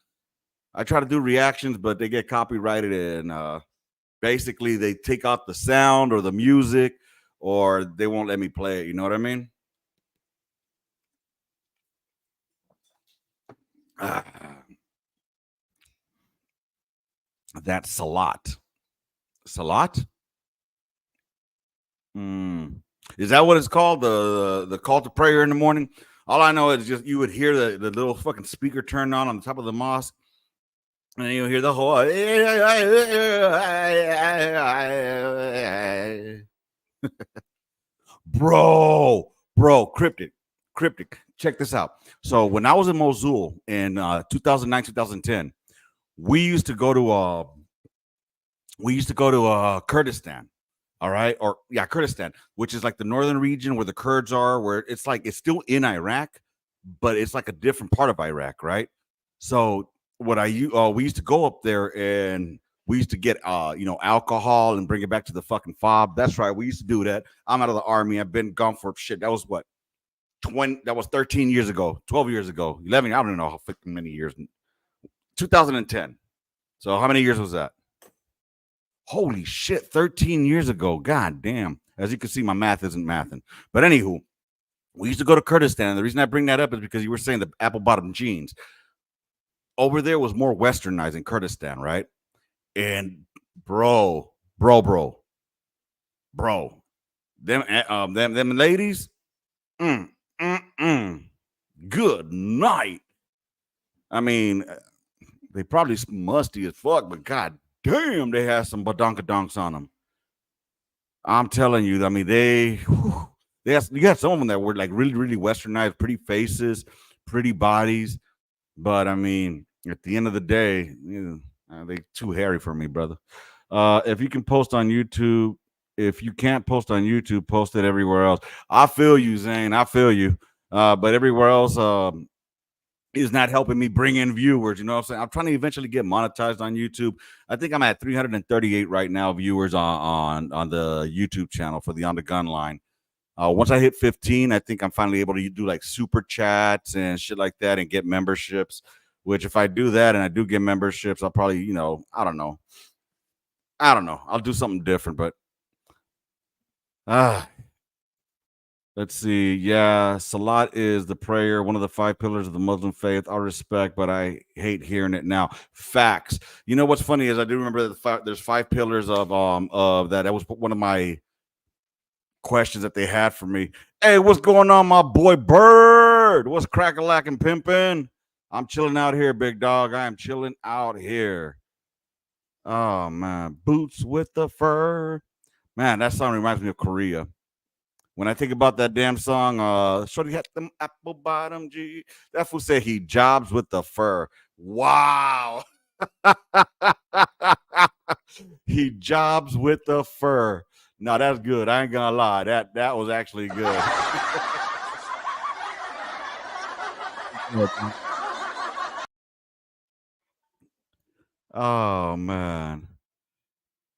I try to do reactions, but they get copyrighted, and basically they take out the sound or the music, or they won't let me play it. You know what I mean? That's Salat. Salat? Is that what it's called? The call to prayer in the morning? All I know is just you would hear the little fucking speaker turned on the top of the mosque, and you hear the whole bro, cryptic. Check this out. So when I was in Mosul in 2009, 2010, we used to go to Kurdistan. All right, or yeah, Kurdistan, which is like the northern region where the Kurds are, where it's like it's still in Iraq, but it's like a different part of Iraq, right? So what we used to go up there and we used to get alcohol and bring it back to the fucking fob. That's right, we used to do that. I'm out of the army. I've been gone for shit. That was what 13 years ago, 12 years ago, 11. I don't know how many years. 2010. So how many years was that? Holy shit, 13 years ago. God damn. As you can see, my math isn't mathing. But anywho, we used to go to Kurdistan. The reason I bring that up is because you were saying the apple bottom jeans. Over there was more westernized in Kurdistan, right? And bro, them ladies, good night. I mean, they probably musty as fuck, but god damn, they have some badonkadonks on them. I'm telling you, I mean, you got some of them that were like really, really westernized, pretty faces, pretty bodies. But I mean, at the end of the day, they too hairy for me, brother. If you can post on YouTube, if you can't post on YouTube, post it everywhere else. I feel you, Zane. I feel you. But everywhere else is not helping me bring in viewers. You know what I'm saying? I'm trying to eventually get monetized on YouTube. I think I'm at 338 right now viewers on the YouTube channel for the On the Gun Line. Once I hit 15, I think I'm finally able to do like super chats and shit like that and get memberships. Which if I do that and I do get memberships, I'll probably, I don't know. I'll do something different, but let's see. Yeah, Salat is the prayer, one of the 5 pillars of the Muslim faith. I respect, but I hate hearing it now. Facts. You know what's funny is I do remember that there's 5 pillars of that. That was one of my questions that they had for me. Hey, what's going on, my boy Bird? What's crack-a-lackin' pimpin'? I'm chilling out here, big dog. I am chilling out here. Oh man, boots with the fur. Man, that song reminds me of Korea. When I think about that damn song, Shorty had them apple bottom G. That fool said he jobs with the fur. Wow. He jobs with the fur. No, that's good. I ain't gonna lie. That was actually good. Oh man.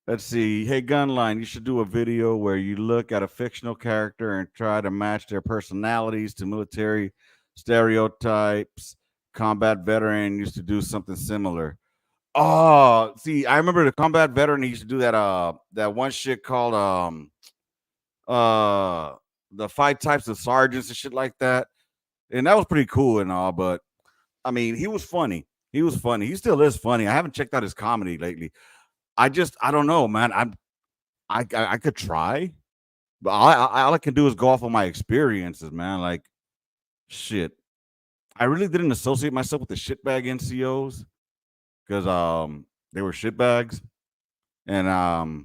Let's see. Hey, Gunline, you should do a video where you look at a fictional character and try to match their personalities to military stereotypes. Combat veteran used to do something similar. Oh, see, I remember the combat veteran. He used to do that one shit called the 5 types of sergeants and shit like that, and that was pretty cool and all. But I mean, he was funny. He was funny. He still is funny. I haven't checked out his comedy lately. I don't know, man. I could try, but all I can do is go off of my experiences, man. Like, shit. I really didn't associate myself with the shitbag NCOs because they were shitbags, and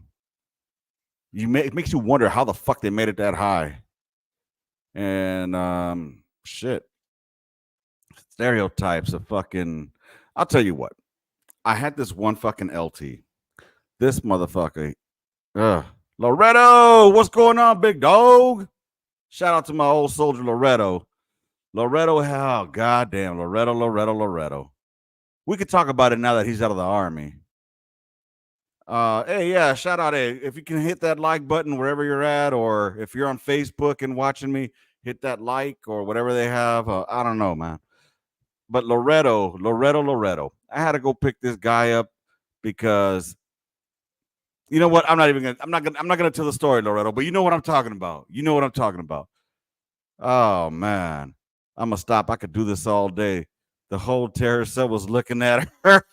it makes you wonder how the fuck they made it that high. And shit, stereotypes of fucking. I'll tell you what. I had this one fucking LT. This motherfucker. Ugh. Loretto, what's going on, big dog? Shout out to my old soldier Loretto. Loretto, oh goddamn, Loretto. We could talk about it now that he's out of the army. Hey, yeah, shout out. Hey, if you can hit that like button wherever you're at, or if you're on Facebook and watching me, hit that like or whatever they have. I don't know, man. But Loretto. I had to go pick this guy up because you know what? I'm not gonna tell the story, Loretto, but you know what I'm talking about. You know what I'm talking about. Oh man. I'm gonna stop. I could do this all day. The whole terror cell was looking at her.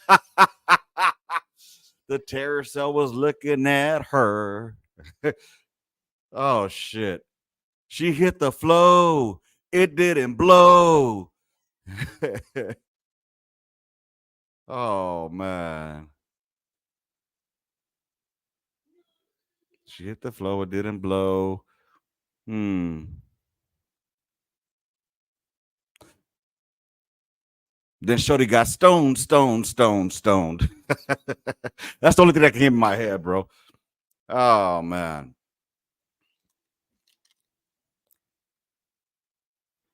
The terror cell was looking at her. Oh shit. She hit the flow. It didn't blow. Oh man. She hit the flow. It didn't blow. Hmm. Then Shorty got stoned. That's the only thing that came in my head, bro. Oh man.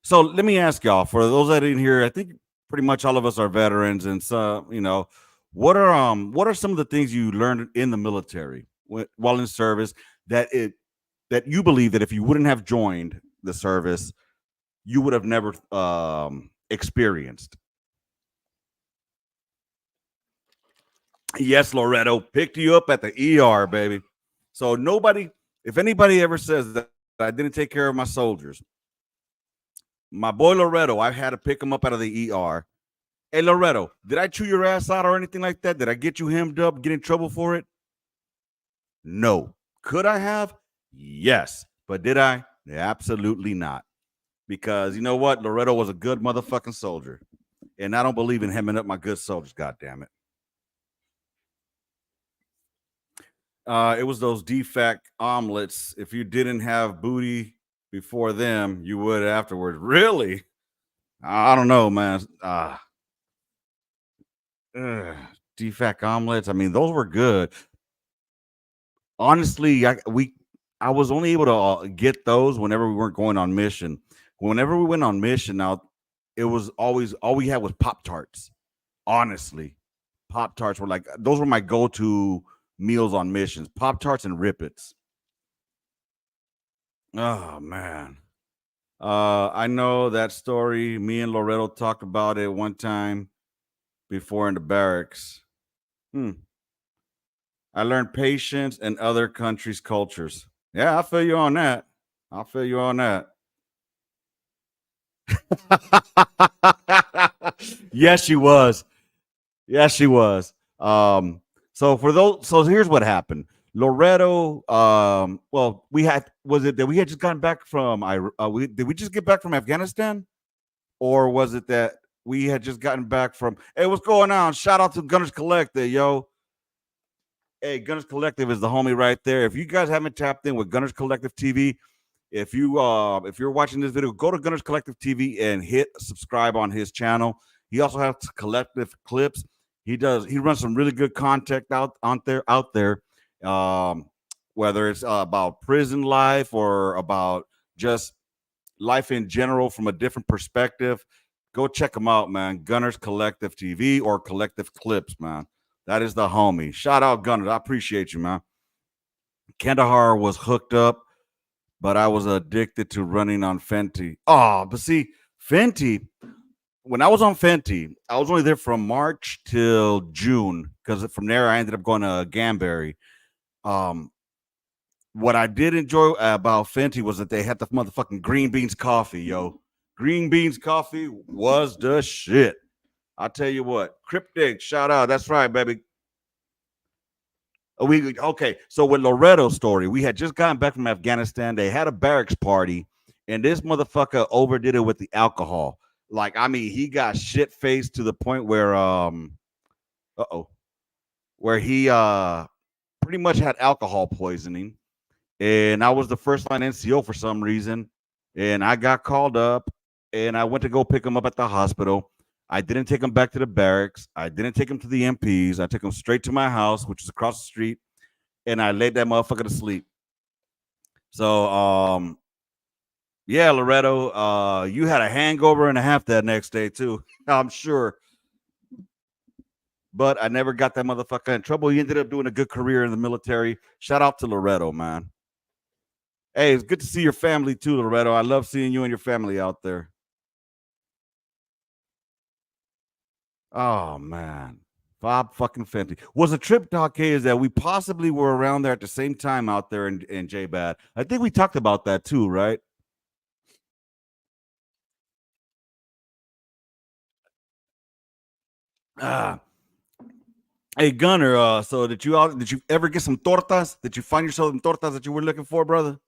So let me ask y'all, for those that didn't hear, I think pretty much all of us are veterans, and so what are some of the things you learned in the military while in service that you believe that if you wouldn't have joined the service, you would have never experienced? Yes, Loretto picked you up at the ER, baby. So if anybody ever says that I didn't take care of my soldiers, my boy Loretto, I had to pick him up out of the ER. Hey, Loretto, did I chew your ass out or anything like that? Did I get you hemmed up, get in trouble for it? No. Could I have? Yes. But did I? Absolutely not. Because you know what? Loretto was a good motherfucking soldier. And I don't believe in hemming up my good soldiers, God damn it. It was those DFAC omelets. If you didn't have booty before them, you would afterwards. Really? I don't know, man. DFAC omelets. I mean, those were good. Honestly, I was only able to get those whenever we weren't going on mission. Whenever we went on mission, now it was always all we had was Pop Tarts. Honestly, Pop Tarts were like those were my go-to meals on missions. Pop Tarts and Rippets. Oh man. I know that story. Me and Loretto talked about it one time before in the barracks. Hmm. I learned patience in other countries' cultures. Yeah, I feel you on that. I feel you on that. Yes, she was. Yes, she was. So here's what happened. Loretto, well, we had was it that we had just gotten back from did we just get back from Afghanistan? Or was it that we had just gotten back from hey, what's going on? Shout out to Gunners Collective, yo. Hey, Gunners Collective is the homie right there. If you guys haven't tapped in with Gunners Collective TV, if you're watching this video, go to Gunners Collective TV and hit subscribe on his channel. He also has collective clips. He runs some really good content out there. Whether it's about prison life or about just life in general from a different perspective, go check him out, man. Gunners Collective TV or Collective Clips, man. That is the homie. Shout out Gunners. I appreciate you, man. Kandahar was hooked up, but I was addicted to running on Fenty. Oh, but see, Fenty, when I was on Fenty, I was only there from March till June because from there I ended up going to Ganberry. What I did enjoy about Fenty was that they had the motherfucking green beans coffee, yo. Green beans coffee was the shit. I'll tell you what, Cryptic, shout out. That's right, baby. Okay, so with Loretto's story, we had just gotten back from Afghanistan. They had a barracks party, and this motherfucker overdid it with the alcohol. Like, I mean, he got shit faced to the point where where he pretty much had alcohol poisoning. And I was the first line NCO for some reason. and I got called up, and I went to go pick him up at the hospital. I didn't take him back to the barracks. I didn't take him to the MPs. I took him straight to my house, which is across the street, and I laid that motherfucker to sleep. So, yeah, Loretto, you had a hangover and a half that next day too. I'm sure, but I never got that motherfucker in trouble. He ended up doing a good career in the military. Shout out to Loretto, man. Hey, it's good to see your family too, Loretto. I love seeing you and your family out there. Oh man. Bob fucking Fenty. Was a trip, Doc K, is that we possibly were around there at the same time out there in J Bad. I think we talked about that too, right? Ah. Hey Gunner, so did you ever get some tortas? Did you find yourself some tortas that you were looking for, brother?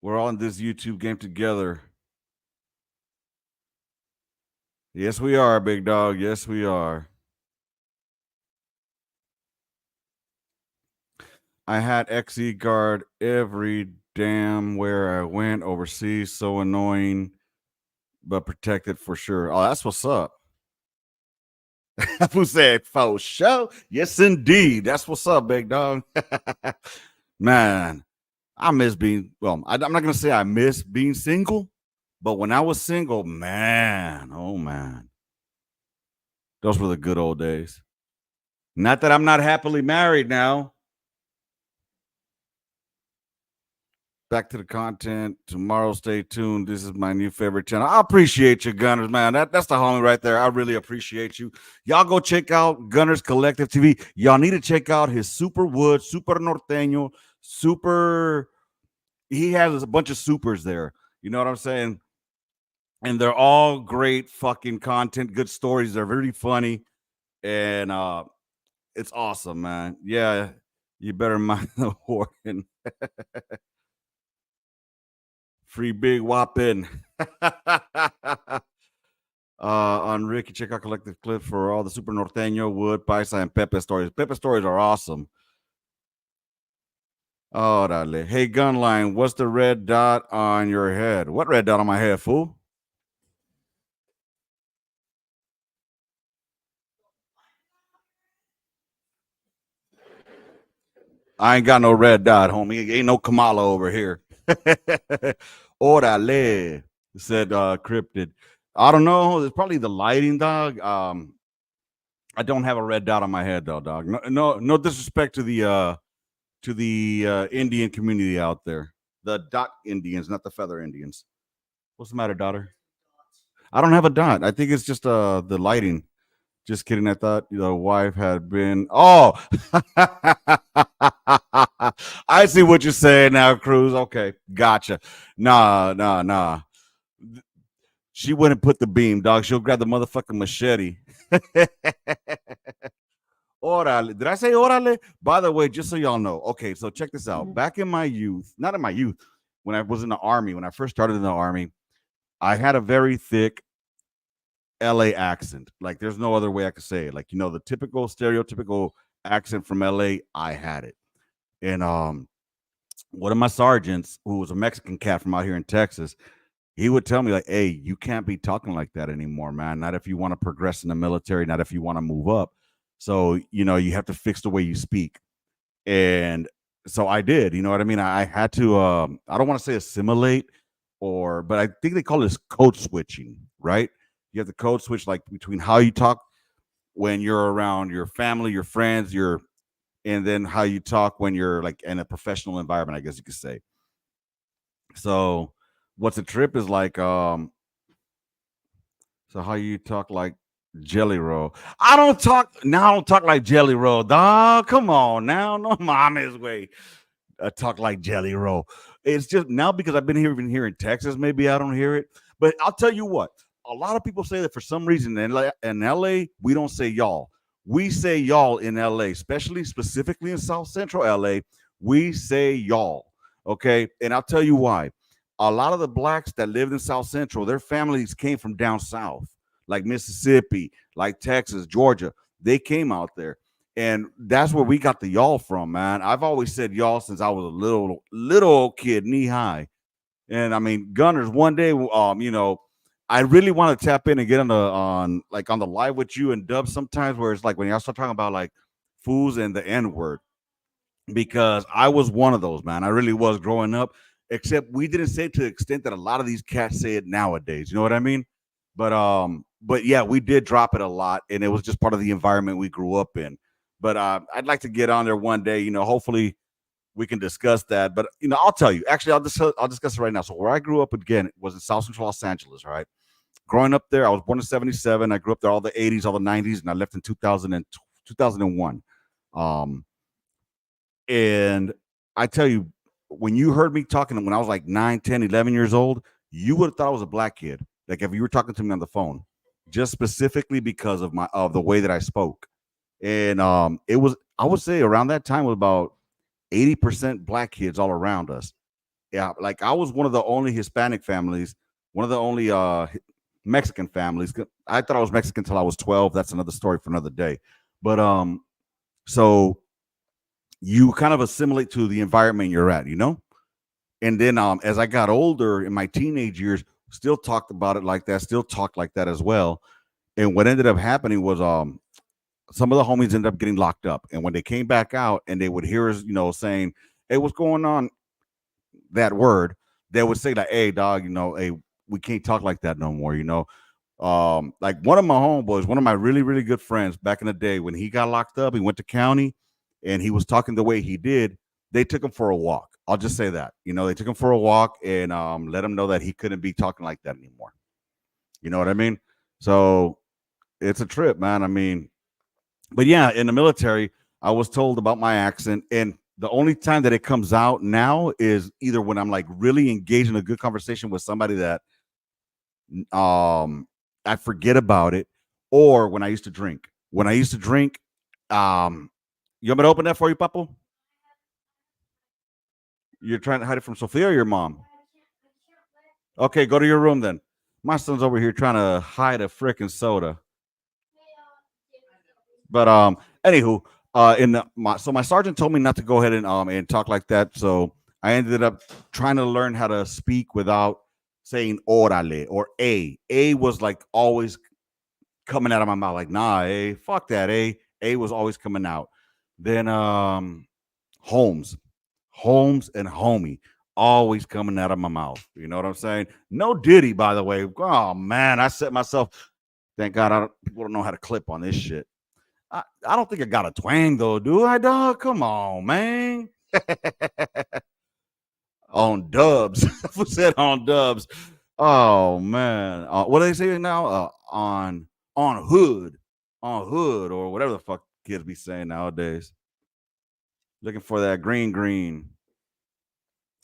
We're all in this YouTube game together. Yes, we are, big dog. Yes, we are. I had XE guard every damn where I went overseas. So annoying, but protected for sure. Oh, that's what's up. Who said for sure? Yes, indeed. That's what's up, big dog. Man, I miss being, well, I'm not going to say I miss being single, but when I was single, man, oh man, those were the good old days. Not that I'm not happily married now. Back to the content tomorrow. Stay tuned. This is my new favorite channel. I appreciate you, Gunners, man. That's the homie right there. I really appreciate you. Y'all go check out Gunners Collective TV. Y'all need to check out his Super Wood, Super Norteño, Super. He has a bunch of supers there. You know what I'm saying? And they're all great fucking content, good stories. They're really funny, and it's awesome, man. Yeah, you better mind the warden. Free big whopping. On Ricky, check out collective clips for all the Super Norteño, Wood, Paisa, and Pepe stories. Pepe stories are awesome. Oh, dale. Hey, Gunline, what's the red dot on your head? What red dot on my head, fool? I ain't got no red dot, homie. Ain't no Kamala over here. Orale, said Cryptid. I don't know. It's probably the lighting, dog. I don't have a red dot on my head though, dog. No disrespect to the Indian community out there. The dot Indians, not the feather Indians. What's the matter, daughter? I don't have a dot. I think it's just the lighting. Just kidding. I thought the wife had been. Oh, I see what you're saying now, Cruz. Okay, gotcha. Nah. She wouldn't put the beam, dog. She'll grab the motherfucking machete. Orale. Did I say orale? By the way, just so y'all know. Okay, so check this out. Back in my youth, not in my youth, when I was in the army, when I first started in the army, I had a very thick LA accent. Like there's no other way I could say it. Like, the typical stereotypical accent from LA, I had it. And one of my sergeants, who was a Mexican cat from out here in Texas, he would tell me, like, hey, you can't be talking like that anymore, man. Not if you want to progress in the military, not if you want to move up. So, you have to fix the way you speak. And so I did, you know what I mean? I had to I don't want to say assimilate, but I think they call this code switching, right? You have to code switch like between how you talk when you're around your family, your friends, and then how you talk when you're like in a professional environment, I guess you could say. So what's a trip is like so how you talk like Jelly Roll. I don't talk like Jelly Roll, dog. Come on now. No mama's way. Talk like Jelly Roll. It's just now because I've been here in Texas, maybe I don't hear it. But I'll tell you what, a lot of people say that for some reason in LA, we don't say y'all. We say y'all in LA, especially specifically in South Central LA. We say y'all. Okay. And I'll tell you why. A lot of the blacks that lived in South Central, their families came from down south, like Mississippi, like Texas, Georgia. They came out there. And that's where we got the y'all from, man. I've always said y'all since I was a little old kid, knee high. And I mean, Gunners, one day, I really want to tap in and get on the live with you and Dub sometimes, where it's like when y'all start talking about like fools and the N word, because I was one of those, man. I really was growing up, except we didn't say it to the extent that a lot of these cats say it nowadays. You know what I mean? But yeah, we did drop it a lot, and it was just part of the environment we grew up in. But I'd like to get on there one day. Hopefully we can discuss that. But I'll tell you. Actually, I'll discuss it right now. So where I grew up again was in South Central Los Angeles, right? Growing up there, I was born in '77. I grew up there all the '80s, all the '90s, and I left in 2001. And I tell you, when you heard me talking when I was like 9, 10, 11 years old, you would have thought I was a black kid. Like if you were talking to me on the phone, just specifically because of the way that I spoke. And it was, I would say around that time was about 80% black kids all around us. Yeah, like I was one of the only Hispanic families, one of the only Mexican families. I thought I was Mexican until I was 12. That's another story for another day. But so you kind of assimilate to the environment you're at, And then as I got older in my teenage years, still talked about it like that, still talked like that as well. And what ended up happening was some of the homies ended up getting locked up. And when they came back out and they would hear us, saying, "Hey, what's going on?" That word, they would say like, "Hey, dog, hey, we can't talk like that no more." Like one of my homeboys, one of my really, really good friends back in the day, when he got locked up, he went to county and he was talking the way he did. They took him for a walk. I'll just say that. They took him for a walk and let him know that he couldn't be talking like that anymore. You know what I mean? So it's a trip, man. I mean, but yeah, in the military, I was told about my accent, and the only time that it comes out now is either when I'm like really engaged in a good conversation with somebody that I forget about it, or when I used to drink. When I used to drink, you want me to open that for you, Papo? You're trying to hide it from Sophia or your mom? Okay, go to your room then. My son's over here trying to hide a freaking soda. But anywho, my sergeant told me not to go ahead and talk like that. So I ended up trying to learn how to speak without saying orale or a. A was like always coming out of my mouth, like nah, a fuck that a. A was always coming out. Then Holmes, Holmes and homie always coming out of my mouth. You know what I'm saying? No Diddy, by the way. Oh man, I set myself. Thank God people don't know how to clip on this shit. I don't think I got a twang though, do I, dog? Come on, man. On dubs. Who said on dubs? Oh man. What do they say now? On hood. On hood or whatever the fuck kids be saying nowadays. Looking for that green.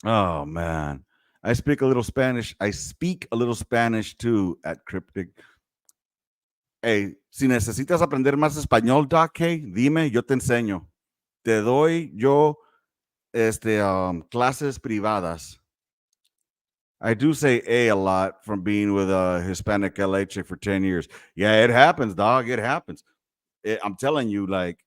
Oh man. I speak a little Spanish. I speak a little Spanish too at Cryptic. Hey, si necesitas aprender más español, Doc, dime, yo te enseño. Te doy yo clases privadas. I do say a lot from being with a Hispanic LA chick for 10 years. Yeah, it happens, dog. It happens. I'm telling you, like,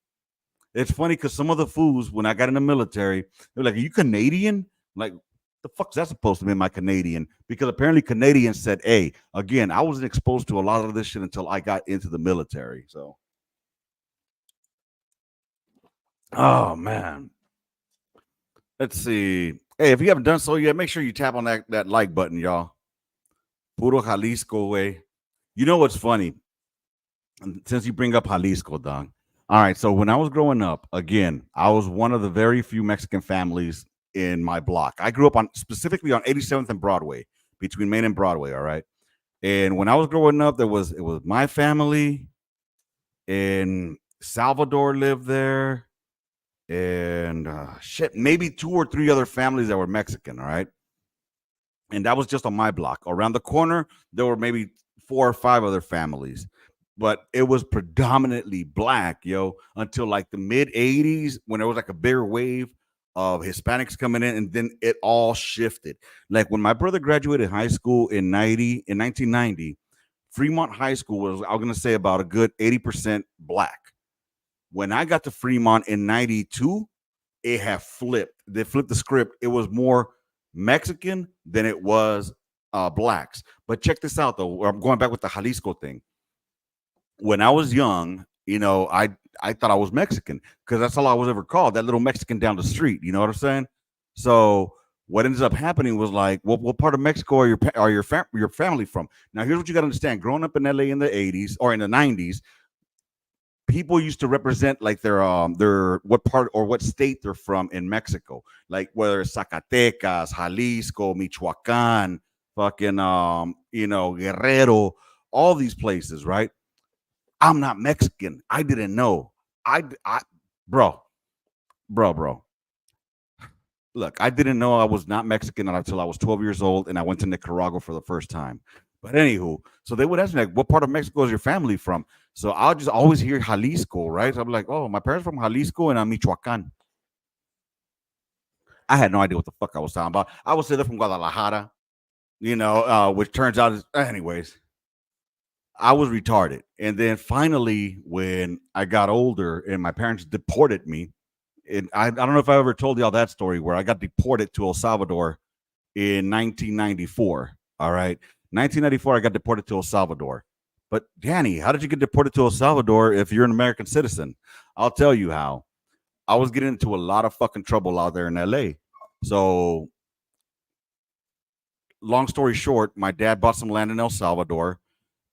it's funny because some of the fools, when I got in the military, they're like, "Are you Canadian?" Like, the fuck's that supposed to mean, my Canadian? Because apparently Canadians said A. Again, I wasn't exposed to a lot of this shit until I got into the military. So, oh man. Let's see. Hey, if you haven't done so yet, make sure you tap on that like button, y'all. Puro Jalisco way. You know what's funny? Since you bring up Jalisco, dog. All right. So when I was growing up, again, I was one of the very few Mexican families in my block. I grew up specifically on 87th and Broadway, between Main and Broadway. All right. And when I was growing up, it was my family, and Salvador lived there, and shit, maybe 2 or 3 other families that were Mexican. All right. And that was just on my block. Around the corner, there were maybe 4 or 5 other families, but it was predominantly black, until like the mid 80s when there was like a bigger wave of Hispanics coming in, and then it all shifted. Like when my brother graduated high school in 1990, Fremont High School was, I'm going to say, about a good 80% black. When I got to Fremont in 92, it had flipped. They flipped the script. It was more Mexican than it was blacks. But check this out, though. I'm going back with the Jalisco thing. When I was young, I thought I was Mexican because that's all I was ever called, that little Mexican down the street. You know what I'm saying? So what ended up happening was like, what part of Mexico are your family from? Now, here's what you got to understand. Growing up in LA in the 80s or in the 90s, people used to represent like their what part or what state they're from in Mexico, like whether it's Zacatecas, Jalisco, Michoacan, fucking Guerrero, all these places, right? I'm not Mexican. I didn't know. I bro. Look, I didn't know I was not Mexican until I was 12 years old and I went to Nicaragua for the first time. But anywho, so they would ask me like, what part of Mexico is your family from? So I'll just always hear Jalisco, right? So I'm like, oh, my parents from Jalisco and I'm Michoacan. I had no idea what the fuck I was talking about. I would say they're from Guadalajara, which turns out, anyways, I was retarded. And then finally, when I got older and my parents deported me, and I don't know if I ever told y'all that story where I got deported to El Salvador in 1994. All right. 1994, I got deported to El Salvador. But Danny, how did you get deported to El Salvador if you're an American citizen? I'll tell you how. I was getting into a lot of fucking trouble out there in LA. So, long story short, my dad bought some land in El Salvador,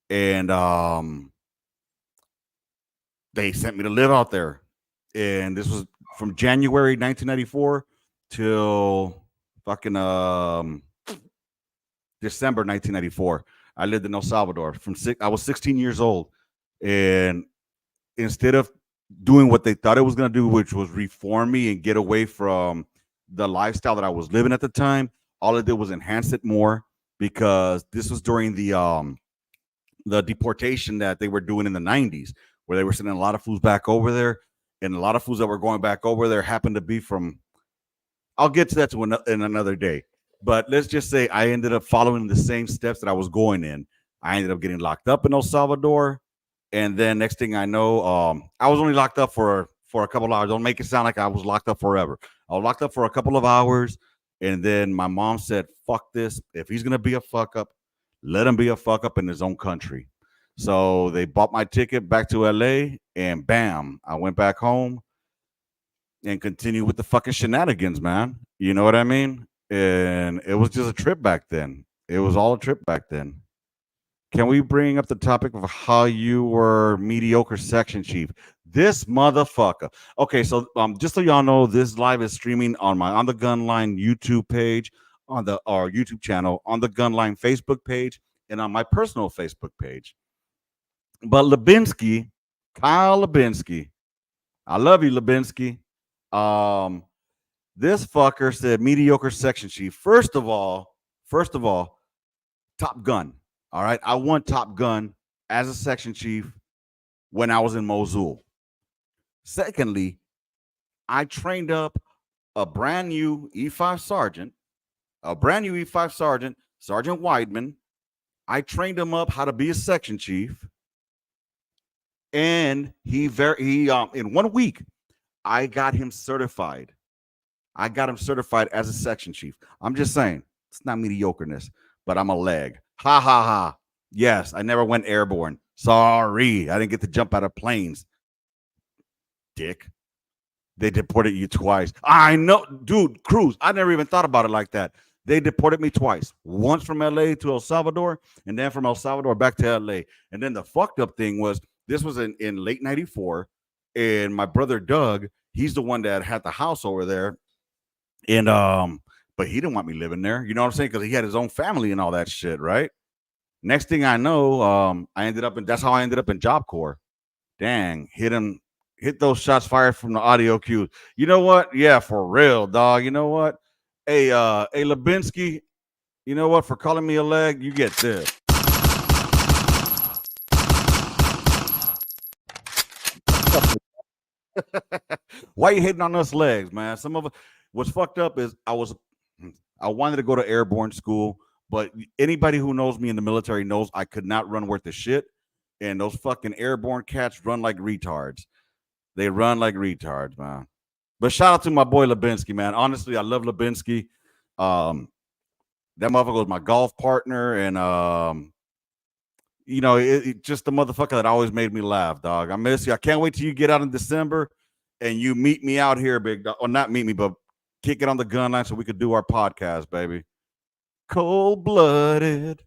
and they sent me to live out there. And this was from January 1994 till fucking December 1994. I lived in El Salvador I was 16 years old, and instead of doing what they thought it was going to do, which was reform me and get away from the lifestyle that I was living at the time, all it did was enhance it more, because this was during the deportation that they were doing in the 90s, where they were sending a lot of fools back over there, and a lot of fools that were going back over there happened to be from, I'll get to that in another day. But let's just say I ended up following the same steps that I was going in. I ended up getting locked up in El Salvador. And then next thing I know, I was only locked up for a couple of hours. Don't make it sound like I was locked up forever. I was locked up for a couple of hours. And then my mom said, fuck this. If he's going to be a fuck up, let him be a fuck up in his own country. So they bought my ticket back to LA, and bam, I went back home and continued with the fucking shenanigans, man. You know what I mean? And it was just a trip back then. It was all a trip back then. Can we bring up the topic of how you were mediocre section chief? This motherfucker. Okay, so just so y'all know, this live is streaming on my On the Gun Line YouTube page, on our YouTube channel, on the Gun Line Facebook page, and on my personal Facebook page. But Lubinsky, Kyle Lubinsky, I love you, Lubinsky. This fucker said mediocre section chief. First of all, Top Gun. All right. I won Top Gun as a section chief when I was in Mosul. Secondly, I trained up a brand new E5 sergeant, Sergeant Weidman. I trained him up how to be a section chief. And he in 1 week, I got him certified. As a section chief. I'm just saying, it's not mediocreness, but I'm a leg. Ha ha ha. Yes, I never went airborne. Sorry, I didn't get to jump out of planes. Dick. They deported you twice. I know, dude, Cruz. I never even thought about it like that. They deported me twice. Once from LA to El Salvador, and then from El Salvador back to LA. And then the fucked up thing was, this was in late 94, and my brother Doug, he's the one that had the house over there. And but he didn't want me living there. You know what I'm saying? Because he had his own family and all that shit, right? Next thing I know, that's how I ended up in Job Corps. Dang, hit those shots fired from the audio cues. You know what? Yeah, for real, dog. You know what? Hey, Lubinsky, you know what? For calling me a leg, you get this. Why you hating on us legs, man? Some of us, what's fucked up is I wanted to go to airborne school. But anybody who knows me in the military knows I could not run worth a shit. And those fucking airborne cats run like retards. They run like retards, man. But shout out to my boy Lubinsky, man. Honestly, I love Lubinsky. That motherfucker was my golf partner, and it just the motherfucker that always made me laugh, dog. I miss you. I can't wait till you get out in December and you meet me out here, big dog. Or not meet me, but kick it on the gun line so we could do our podcast, baby. Cold blooded.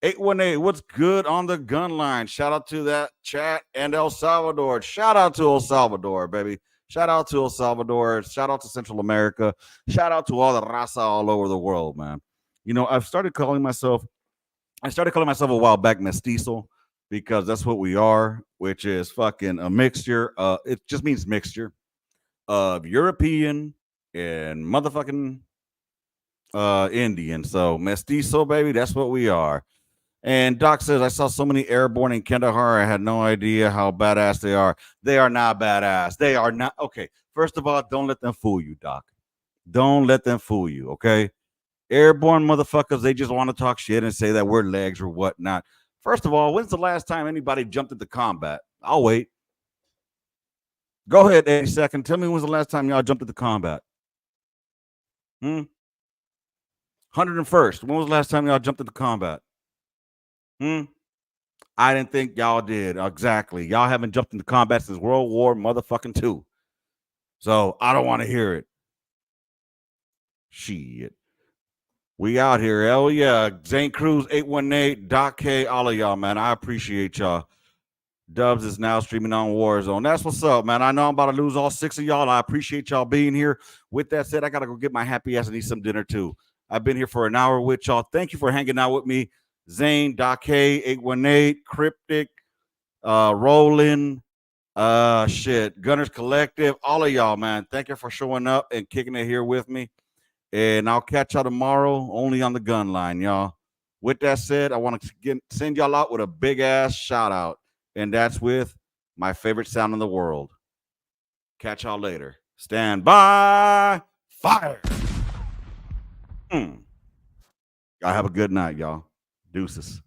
818, what's good on the gun line? Shout out to that chat and El Salvador. Shout out to El Salvador, baby. Shout out to El Salvador. Shout out to Central America. Shout out to all the raza all over the world, man. I started calling myself a while back mestizo because that's what we are, which is fucking a mixture. It just means mixture of European and motherfucking Indian. So mestizo, baby, that's what we are. And Doc says, I saw so many airborne in Kandahar. I had no idea how badass they are. They are not badass. They are not. Okay. First of all, don't let them fool you, Doc. Don't let them fool you. Okay. Airborne motherfuckers, they just want to talk shit and say that we're legs or whatnot. First of all, when's the last time anybody jumped into combat? I'll wait. Go ahead, 80 second. Tell me when's the last time y'all jumped into combat? 101st. When was the last time y'all jumped into combat? I didn't think y'all did. Exactly. Y'all haven't jumped into combat since World War motherfucking 2. So I don't want to hear it. Shit. We out here. Hell yeah. Zane Cruz, 818, Doc K, all of y'all, man. I appreciate y'all. Dubs is now streaming on Warzone. That's what's up, man. I know I'm about to lose all 6 of y'all. I appreciate y'all being here. With that said, I got to go get my happy ass and eat some dinner too. I've been here for an hour with y'all. Thank you for hanging out with me. Zane, Doc K, 818, Cryptic, Roland, Gunners Collective, all of y'all, man. Thank you for showing up and kicking it here with me. And I'll catch y'all tomorrow only on the gun line, y'all. With that said, I want to send y'all out with a big ass shout out. And that's with my favorite sound in the world. Catch y'all later. Stand by. Fire. Y'all have a good night, y'all. Deuces.